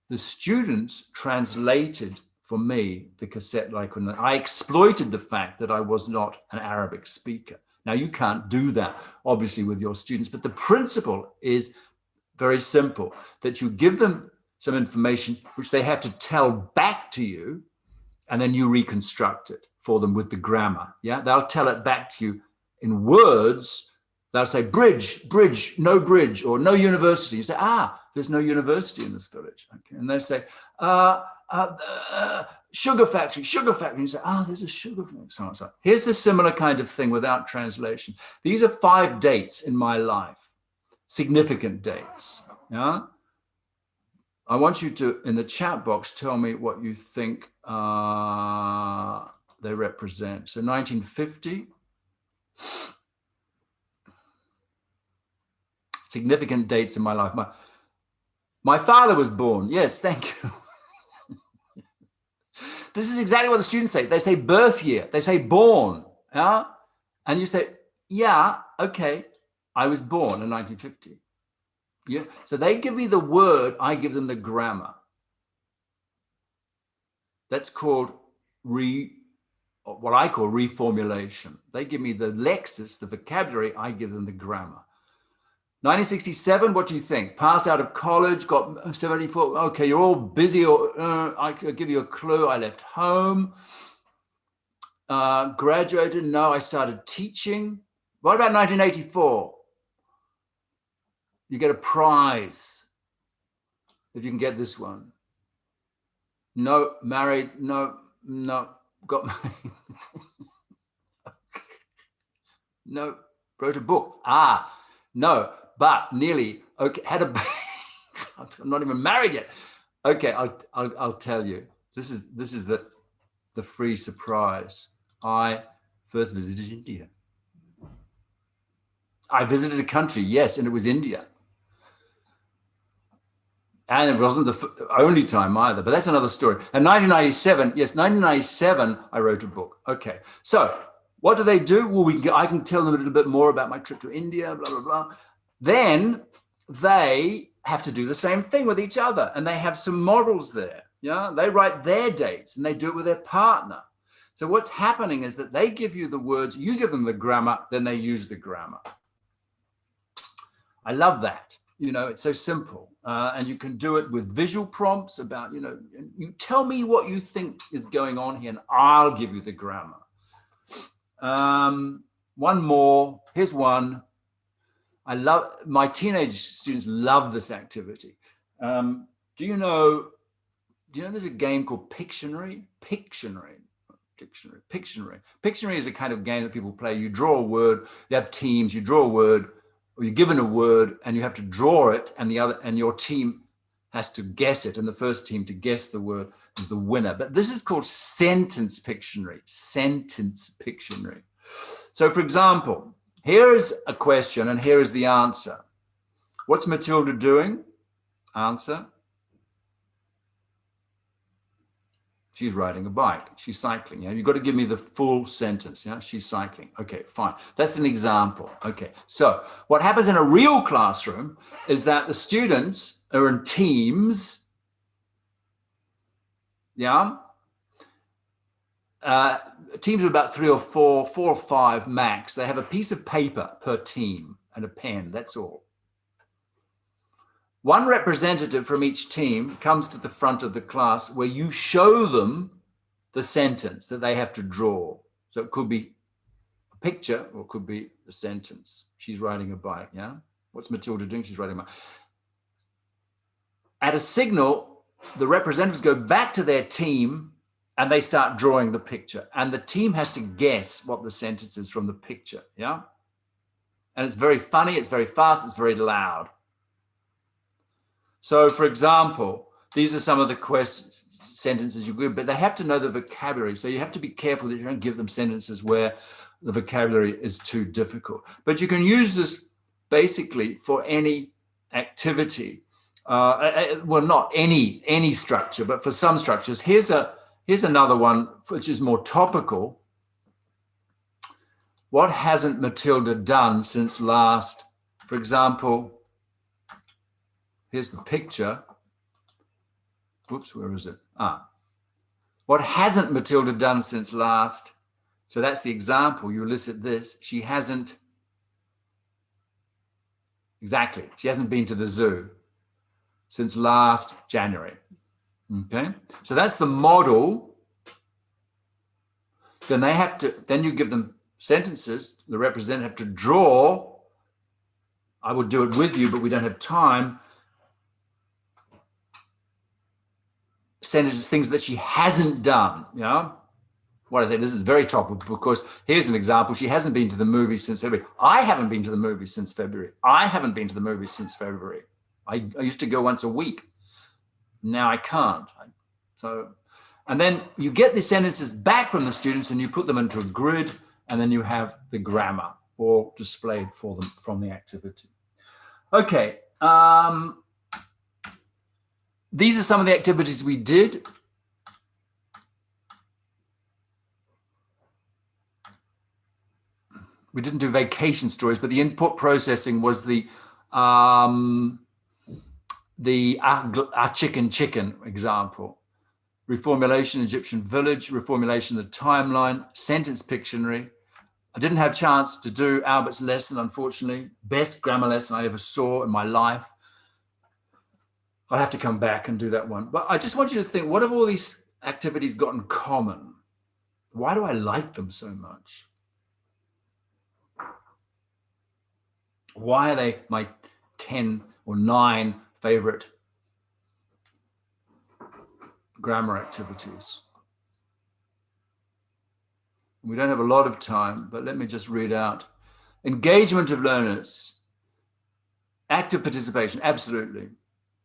the students translated for me the cassette like I exploited the fact that I was not an Arabic speaker. Now, you can't do that, obviously, with your students, but the principle is very simple, that you give them some information which they have to tell back to you, and then you reconstruct it for them with the grammar. Yeah, they'll tell it back to you in words. They'll say bridge, no bridge, or no university. You say, there's no university in this village. Okay, and they say, sugar factory. You say, there's a sugar factory. So on, so on. Here's a similar kind of thing without translation. These are 5 dates in my life, significant dates. Yeah. I want you to, in the chat box, tell me what you think they represent. So 1950, significant dates in my life. My father was born. Yes, thank you. This is exactly what the students say. They say birth year. They say born. Yeah? And you say, yeah, okay, I was born in 1950. Yeah. So they give me the word, I give them the grammar. That's called what I call reformulation. They give me the lexis, the vocabulary, I give them the grammar. 1967, what do you think? Passed out of college, got 74. Okay, you're all busy, or I could give you a clue. I left home. Graduated, no, I started teaching. What about 1984? You get a prize if you can get this one. No, married, no, got married. No, wrote a book. No, but nearly. Okay, had a I'm not even married yet. Okay, I'll tell you. This is the free surprise. I first visited India. I visited a country, yes, and it was India. And it wasn't the only time either, but that's another story. And 1997, yes, 1997, I wrote a book. Okay, so what do they do? Well, I can tell them a little bit more about my trip to India, blah, blah, blah. Then they have to do the same thing with each other, and they have some models there. Yeah, they write their dates, and they do it with their partner. So what's happening is that they give you the words, you give them the grammar, then they use the grammar. I love that. You know, it's so simple. And you can do it with visual prompts about, you know, you tell me what you think is going on here and I'll give you the grammar. One more, here's one. My teenage students love this activity. Do you know there's a game called Pictionary? Pictionary is a kind of game that people play. You draw a word, you have teams, you draw a word, or you're given a word and you have to draw it, and your team has to guess it, and the first team to guess the word is the winner. But this is called Sentence Pictionary. Sentence Pictionary. So for example, here is a question and here is the answer. What's Matilda doing? Answer. She's riding a bike. She's cycling. Yeah, you've got to give me the full sentence. Yeah, she's cycling. Okay, fine. That's an example. Okay, so what happens in a real classroom is that the students are in teams. Yeah, teams of about 3 or 4 or 5 max. They have a piece of paper per team and a pen. That's all. One representative from each team comes to the front of the class where you show them the sentence that they have to draw. So it could be a picture or it could be a sentence. She's riding a bike, yeah? What's Matilda doing? She's riding a bike. At a signal, the representatives go back to their team and they start drawing the picture. And the team has to guess what the sentence is from the picture, yeah? And it's very funny, it's very fast, it's very loud. So, for example, these are some of the sentences you give, but they have to know the vocabulary. So you have to be careful that you don't give them sentences where the vocabulary is too difficult. But you can use this basically for any activity. Well, not any structure, but for some structures. Here's another one which is more topical. What hasn't Matilda done since last? For example, here's the picture. Whoops, where is it? What hasn't Matilda done since last? So that's the example. You elicit this. She hasn't, exactly, she hasn't been to the zoo since last January. Okay, so that's the model. Then then you give them sentences. The representative have to draw. I would do it with you, but we don't have time. Sentences, things that she hasn't done, you know? What I say, this is very topical because here's an example. She hasn't been to the movie since February. I haven't been to the movie since February. I haven't been to the movie since February. I used to go once a week. Now I can't. And then you get the sentences back from the students and you put them into a grid, and then you have the grammar all displayed for them from the activity. Okay. These are some of the activities we did. We didn't do vacation stories, but the input processing was the chicken example. Reformulation, Egyptian village, reformulation of the timeline, sentence Pictionary. I didn't have a chance to do Albert's lesson, unfortunately. Best grammar lesson I ever saw in my life. I'll have to come back and do that one. But I just want you to think, what have all these activities got in common? Why do I like them so much? Why are they my 10 or 9 favorite grammar activities? We don't have a lot of time, but let me just read out. Engagement of learners. Active participation, absolutely.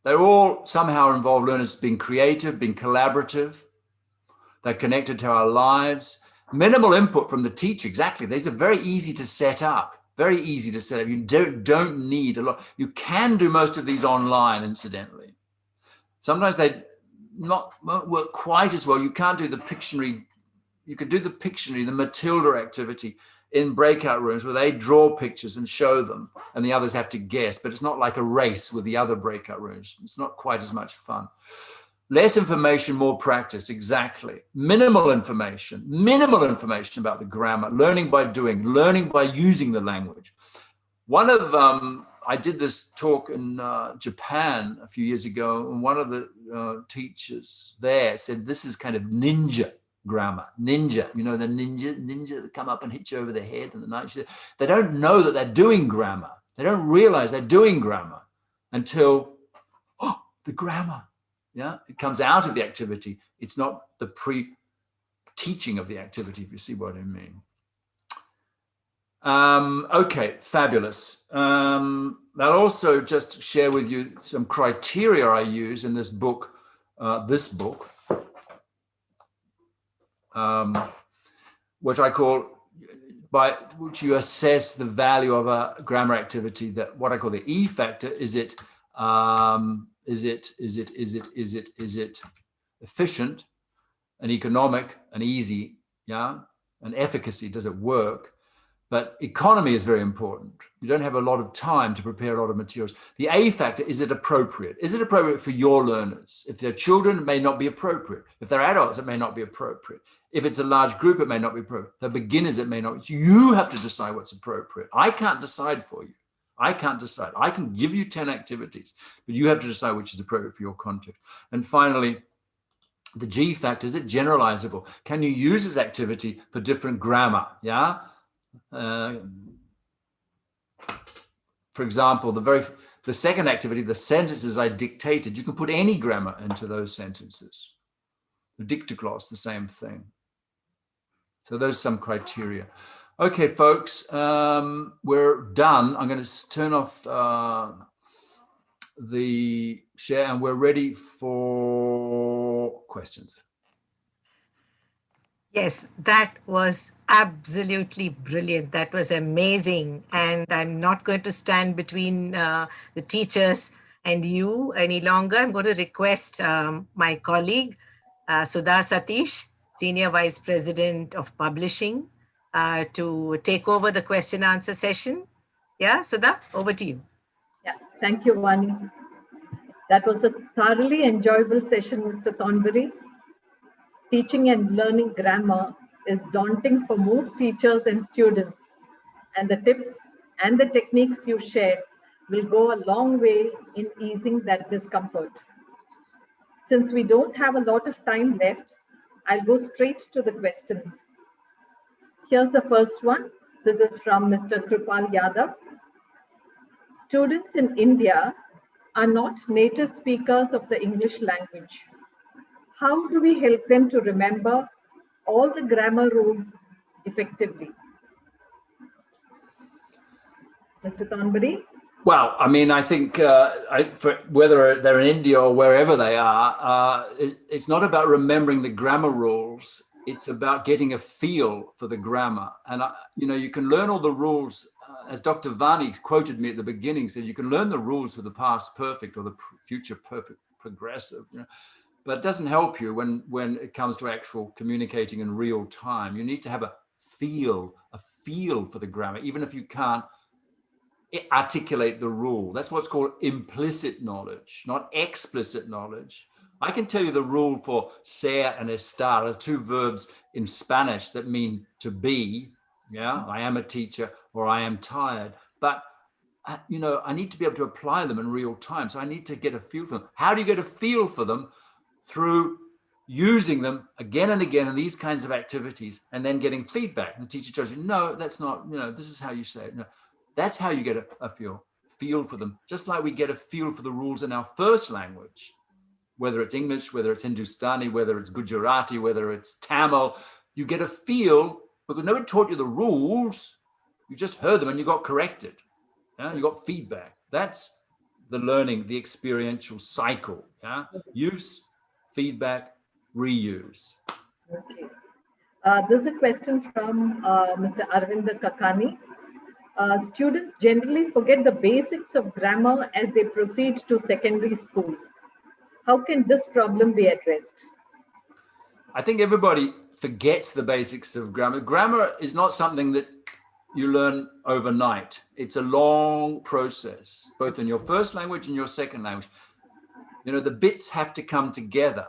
They all somehow involve learners being creative, being collaborative. They're connected to our lives. Minimal input from the teacher, exactly. These are very easy to set up. Very easy to set up. You don't need a lot. You can do most of these online, incidentally. Sometimes they won't work quite as well. You can't do the Pictionary. You could do the Pictionary, the Matilda activity in breakout rooms where they draw pictures and show them and the others have to guess, but it's not like a race with the other breakout rooms. It's not quite as much fun. Less information, more practice, exactly. Minimal information about the grammar, learning by doing, learning by using the language. One of, I did this talk in Japan a few years ago, and one of the teachers there said, this is kind of ninja grammar. Ninja, you know, the ninja that come up and hit you over the head in the night. They don't know that they're doing grammar. They don't realize they're doing grammar until, oh, the grammar. Yeah, it comes out of the activity. It's not the pre-teaching of the activity, if you see what I mean. Okay, fabulous. I'll also just share with you some criteria I use in this book, which I call, by which you assess the value of a grammar activity, that what I call the E factor. Is it efficient and economic and easy? Yeah, and efficacy, does it work? But economy is very important. You don't have a lot of time to prepare a lot of materials. The A factor, is it appropriate? Is it appropriate for your learners? If they're children, it may not be appropriate. If they're adults, it may not be appropriate. If it's a large group, it may not be appropriate. If they're beginners, it may not. You have to decide what's appropriate. I can't decide for you. I can't decide. I can give you 10 activities, but you have to decide which is appropriate for your context. And finally, the G factor, is it generalizable? Can you use this activity for different grammar? Yeah. For example, the second activity, the sentences I dictated, you can put any grammar into those sentences. The Dictagloss, the same thing. So those are some criteria. Okay, folks, we're done. I'm going to turn off the share and we're ready for questions. Yes, that was absolutely brilliant. That was amazing. And I'm not going to stand between the teachers and you any longer. I'm going to request my colleague, Sudha Satish, Senior Vice President of Publishing, to take over the question answer session. Yeah, Sudha, over to you. Yeah, thank you, Vani. That was a thoroughly enjoyable session, Mr. Thornbury. Teaching and learning grammar is daunting for most teachers and students, and the tips and the techniques you shared will go a long way in easing that discomfort. Since we don't have a lot of time left, I'll go straight to the questions. Here's the first one. This is from Mr. Kripal Yadav. Students in India are not native speakers of the English language. How do we help them to remember all the grammar rules effectively? Mr. Thornbury? Well, I mean, I think whether they're in India or wherever they are, it's not about remembering the grammar rules. It's about getting a feel for the grammar. And, you know, you can learn all the rules, as Dr. Vani quoted me at the beginning, said you can learn the rules for the past perfect or the future perfect progressive, you know. But it doesn't help you when it comes to actual communicating in real time. You need to have a feel for the grammar, even if you can't articulate the rule. That's what's called implicit knowledge, not explicit knowledge. I can tell you the rule for ser and estar are two verbs in Spanish that mean to be. Yeah, I am a teacher or I am tired. But you know, I need to be able to apply them in real time. So I need to get a feel for them. How do you get a feel for them? Through using them again and again in these kinds of activities and then getting feedback. And the teacher tells you, no, that's not, you know, this is how you say it. No, that's how you get a feel for them. Just like we get a feel for the rules in our first language, whether it's English, whether it's Hindustani, whether it's Gujarati, whether it's Tamil, you get a feel because nobody taught you the rules. You just heard them and you got corrected. Yeah? You got feedback. That's the learning, the experiential cycle. Yeah? Use, feedback, reuse. Okay. There's a question from Mr. Arvinda Kakani. Students generally forget the basics of grammar as they proceed to secondary school. How can this problem be addressed? I think everybody forgets the basics of grammar. Grammar is not something that you learn overnight. It's a long process, both in your first language and your second language. You know, the bits have to come together.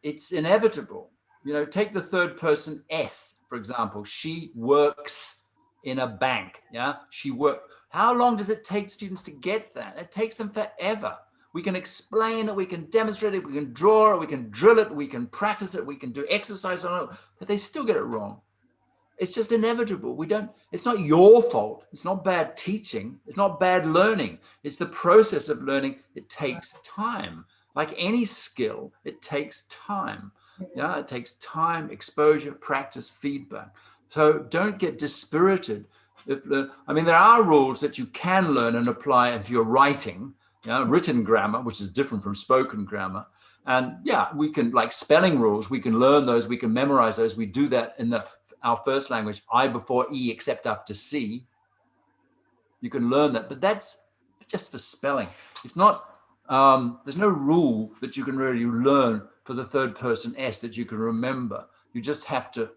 It's inevitable. You know, take the third person S, for example. She works in a bank. Yeah, she works. How long does it take students to get that? It takes them forever. We can explain it, we can demonstrate it, we can draw it, we can drill it, we can practice it, we can do exercise on it, but they still get it wrong. It's just inevitable. It's not your fault. It's not bad teaching. It's not bad learning. It's the process of learning. It takes time. Like any skill, it takes time. Yeah, it takes time, exposure, practice, feedback. So don't get dispirited. I mean, there are rules that you can learn and apply if you're writing, written grammar, which is different from spoken grammar. And yeah, we can, like spelling rules, we can learn those, we can memorize those. We do that in our first language, I before E except after C. You can learn that, but that's just for spelling. It's not, there's no rule that you can really learn for the third person S that you can remember. You just have to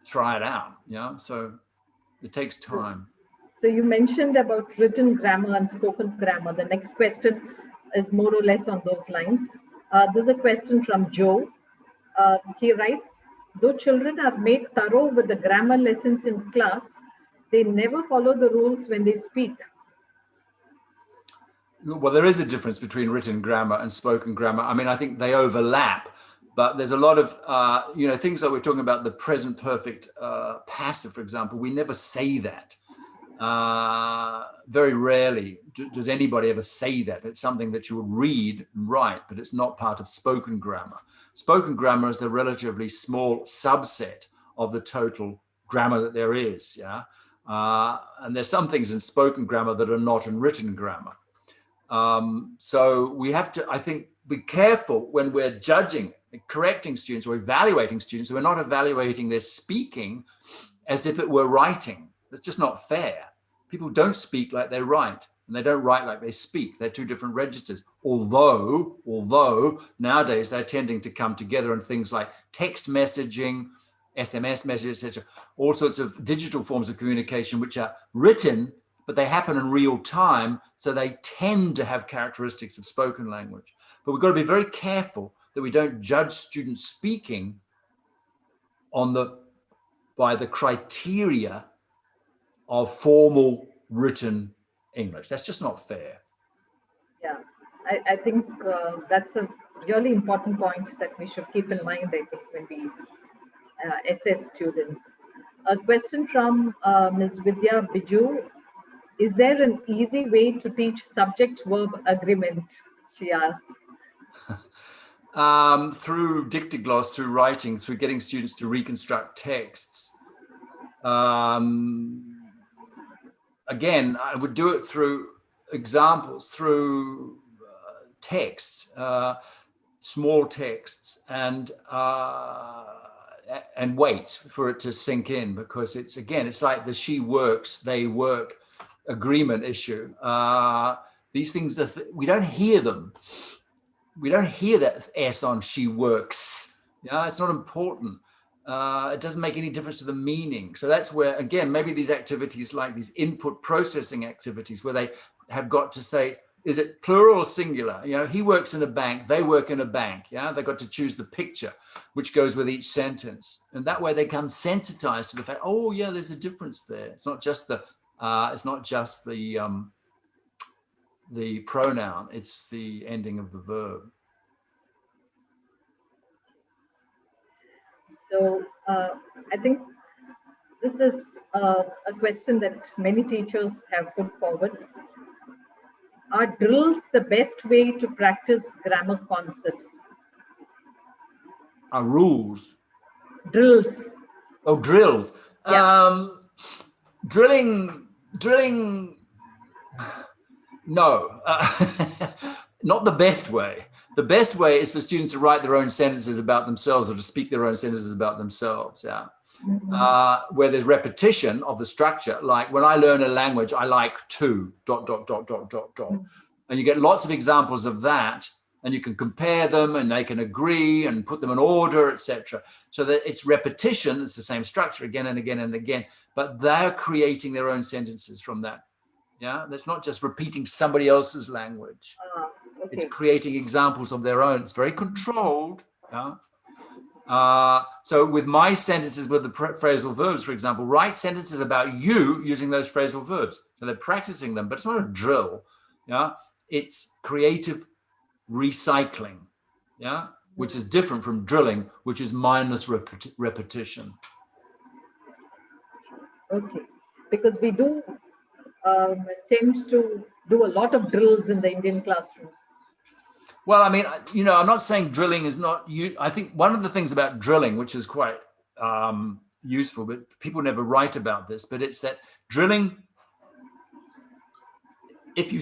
try it out, so it takes time. So you mentioned about written grammar and spoken grammar. The next question is more or less on those lines. There's a question from Joe. He writes, though children are made thorough with the grammar lessons in class, they never follow the rules when they speak. Well, there is a difference between written grammar and spoken grammar. I mean, I think they overlap, but there's a lot of, things like we're talking about the present perfect passive, for example. We never say that. Very rarely does anybody ever say that. It's something that you would read and write, but it's not part of spoken grammar. Spoken grammar is a relatively small subset of the total grammar that there is, and there's some things in spoken grammar that are not in written grammar. So we have to, I think, be careful when we're judging, correcting students or evaluating students. We're not evaluating their speaking as if it were writing. That's just not fair. People don't speak like they write, and they don't write like they speak. They're two different registers. Although nowadays they're tending to come together in things like text messaging, SMS messages, etc., all sorts of digital forms of communication which are written, but they happen in real time, so they tend to have characteristics of spoken language. But we've got to be very careful that we don't judge students speaking by the criteria of formal written English. That's just not fair. Yeah, I think that's a really important point that we should keep in mind, I think, when we assess students. A question from Ms. Vidya Biju. Is there an easy way to teach subject-verb agreement, she asks? Through Dictagloss, through writing, through getting students to reconstruct texts. Again, I would do it through examples, through text, small texts, and wait for it to sink in, because it's like the she works, they work agreement issue. These things, we don't hear them. We don't hear that S on she works. It's not important. It doesn't make any difference to the meaning. So that's where, again, maybe these activities like these input processing activities where they have got to say, is it plural or singular? He works in a bank, they work in a bank. They got to choose the picture which goes with each sentence. And that way they become sensitized to the fact, oh yeah, there's a difference there. It's not just the pronoun, it's the ending of the verb. So I think this is a question that many teachers have put forward. Are drills the best way to practice grammar concepts? Are rules? Drills. Oh, drills. Yeah. Drilling, no, not the best way. The best way is for students to write their own sentences about themselves or to speak their own sentences about themselves, where there's repetition of the structure. Like when I learn a language, I like to, ... And you get lots of examples of that, and you can compare them and they can agree and put them in order, etc. So that it's repetition, it's the same structure again and again and again, but they're creating their own sentences from that. Yeah, that's not just repeating somebody else's language. Okay. It's creating examples of their own. It's very controlled. Yeah. So with my sentences with the phrasal verbs, for example, write sentences about you using those phrasal verbs. So they're practicing them, but it's not a drill. Yeah, it's creative recycling. Yeah, which is different from drilling, which is mindless repetition. Okay, because we do tend to do a lot of drills in the Indian classroom. Well, I mean, you know, I'm not saying drilling is not you. I think one of the things about drilling, which is quite useful, but people never write about this, but it's that drilling, if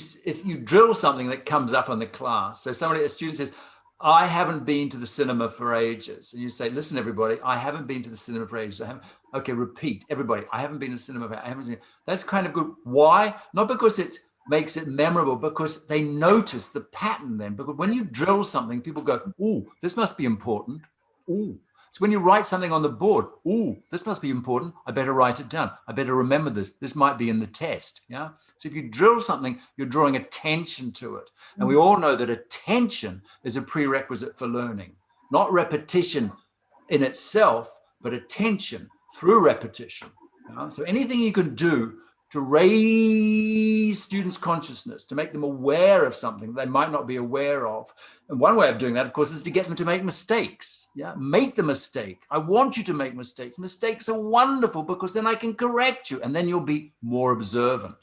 you drill something that comes up in the class, so a student says, I haven't been to the cinema for ages. And you say, listen, everybody, I haven't been to the cinema for ages. Okay, repeat, everybody, I haven't been to the cinema for ages. That's kind of good. Why? Not because it makes it memorable, because they notice the pattern then. Because when you drill something, people go, oh, this must be important. Oh. So when you write something on the board, oh, this must be important. I better write it down. I better remember this. This might be in the test. Yeah. So if you drill something, you're drawing attention to it. And we all know that attention is a prerequisite for learning, not repetition in itself, but attention through repetition. So anything you can do to raise students' consciousness, to make them aware of something they might not be aware of. And one way of doing that, of course, is to get them to make mistakes. Yeah, make the mistake. I want you to make mistakes. Mistakes are wonderful because then I can correct you and then you'll be more observant.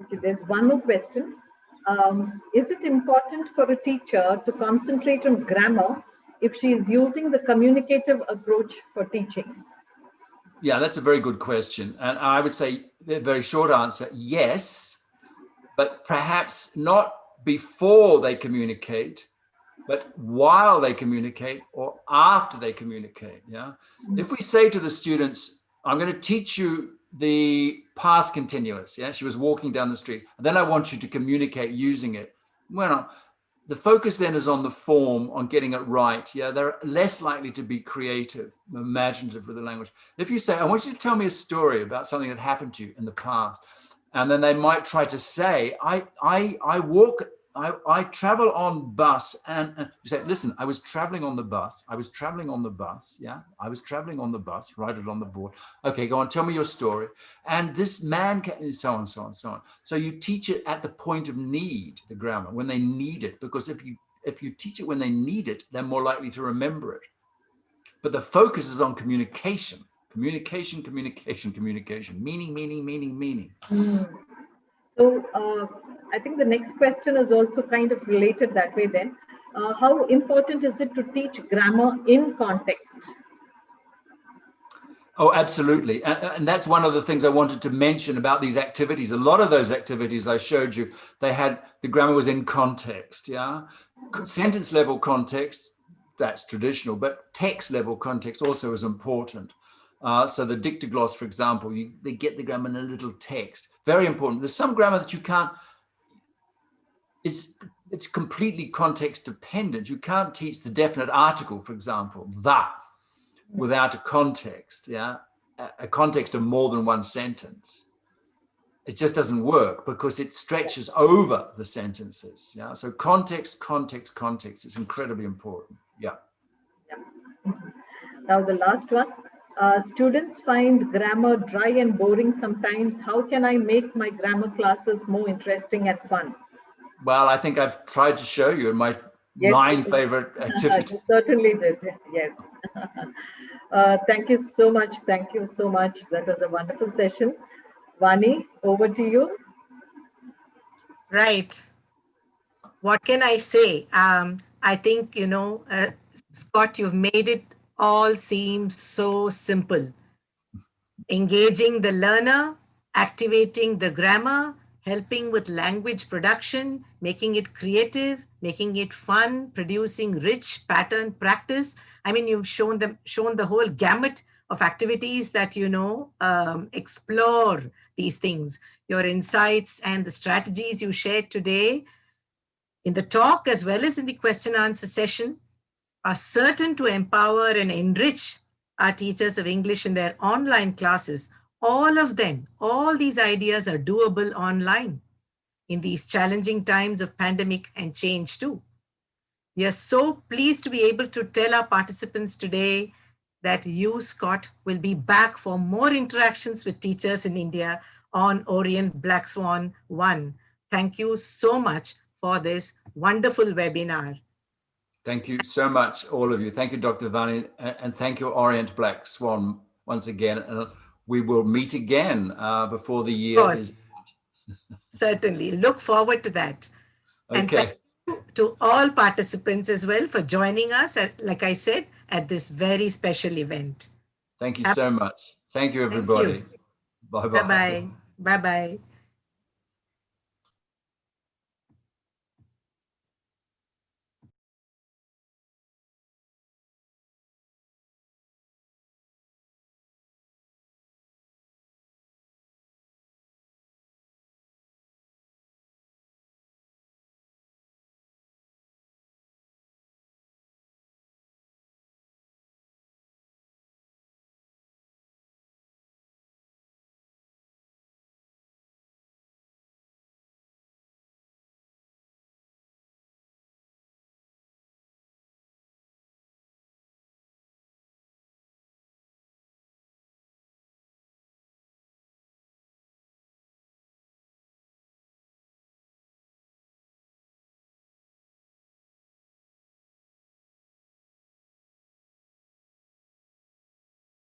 Okay, there's one more question. Is it important for a teacher to concentrate on grammar if she is using the communicative approach for teaching? Yeah, that's a very good question. And I would say the very short answer, yes, but perhaps not before they communicate, but while they communicate or after they communicate. Yeah. If we say to the students, I'm going to teach you the past continuous. Yeah. She was walking down the street. And then I want you to communicate using it. Well, the focus then is on the form, on getting it right. Yeah, they're less likely to be creative, imaginative with the language. If you say, I want you to tell me a story about something that happened to you in the past, and then they might try to say, I travel on bus, and you say, listen, I was traveling on the bus. Yeah, I was traveling on the bus. Write it on the board. Okay, go on, tell me your story. And this man, so on, so on, so on. So you teach it at the point of need, the grammar, when they need it, because if you teach it when they need it, they're more likely to remember it. But the focus is on communication, communication, meaning. So I think the next question is also kind of related that way then. How important is it to teach grammar in context? Oh, absolutely. And that's one of the things I wanted to mention about these activities. A lot of those activities I showed you, the grammar was in context. Yeah. Sentence level context, that's traditional, but text level context also is important. So the Dictagloss, for example, they get the grammar in a little text. Very important. There's some grammar that you can't, it's completely context dependent. You can't teach the definite article, for example, that, without a context, yeah, a context of more than one sentence. It just doesn't work because it stretches over the sentences. Yeah, so context. It's incredibly important. Yeah. Now the last one. Students find grammar dry and boring sometimes. How can I make my grammar classes more interesting and fun? Well, I think I've tried to show you in my 9 favorite activities. You certainly did, yes. Thank you so much. Thank you so much. That was a wonderful session. Vani, over to you. Right. What can I say? I think, Scott, you've made it all seem so simple. Engaging the learner, activating the grammar, helping with language production, making it creative, making it fun, producing rich pattern practice. I mean, you've shown the whole gamut of activities that, explore these things. Your insights and the strategies you shared today in the talk as well as in the question answer session are certain to empower and enrich our teachers of English in their online classes. All of them, all these ideas are doable online in these challenging times of pandemic and change too. We are so pleased to be able to tell our participants today that you, Scott, will be back for more interactions with teachers in India on Orient BlackSwan 1. Thank you so much for this wonderful webinar. Thank you so much, all of you. Thank you, Dr. Vani, and thank you, Orient BlackSwan, once again. And we will meet again before the year is. Certainly. Look forward to that. Okay. And thank you to all participants as well for joining us, like I said, at this very special event. Thank you so much. Thank you, everybody. Bye-bye. Bye-bye.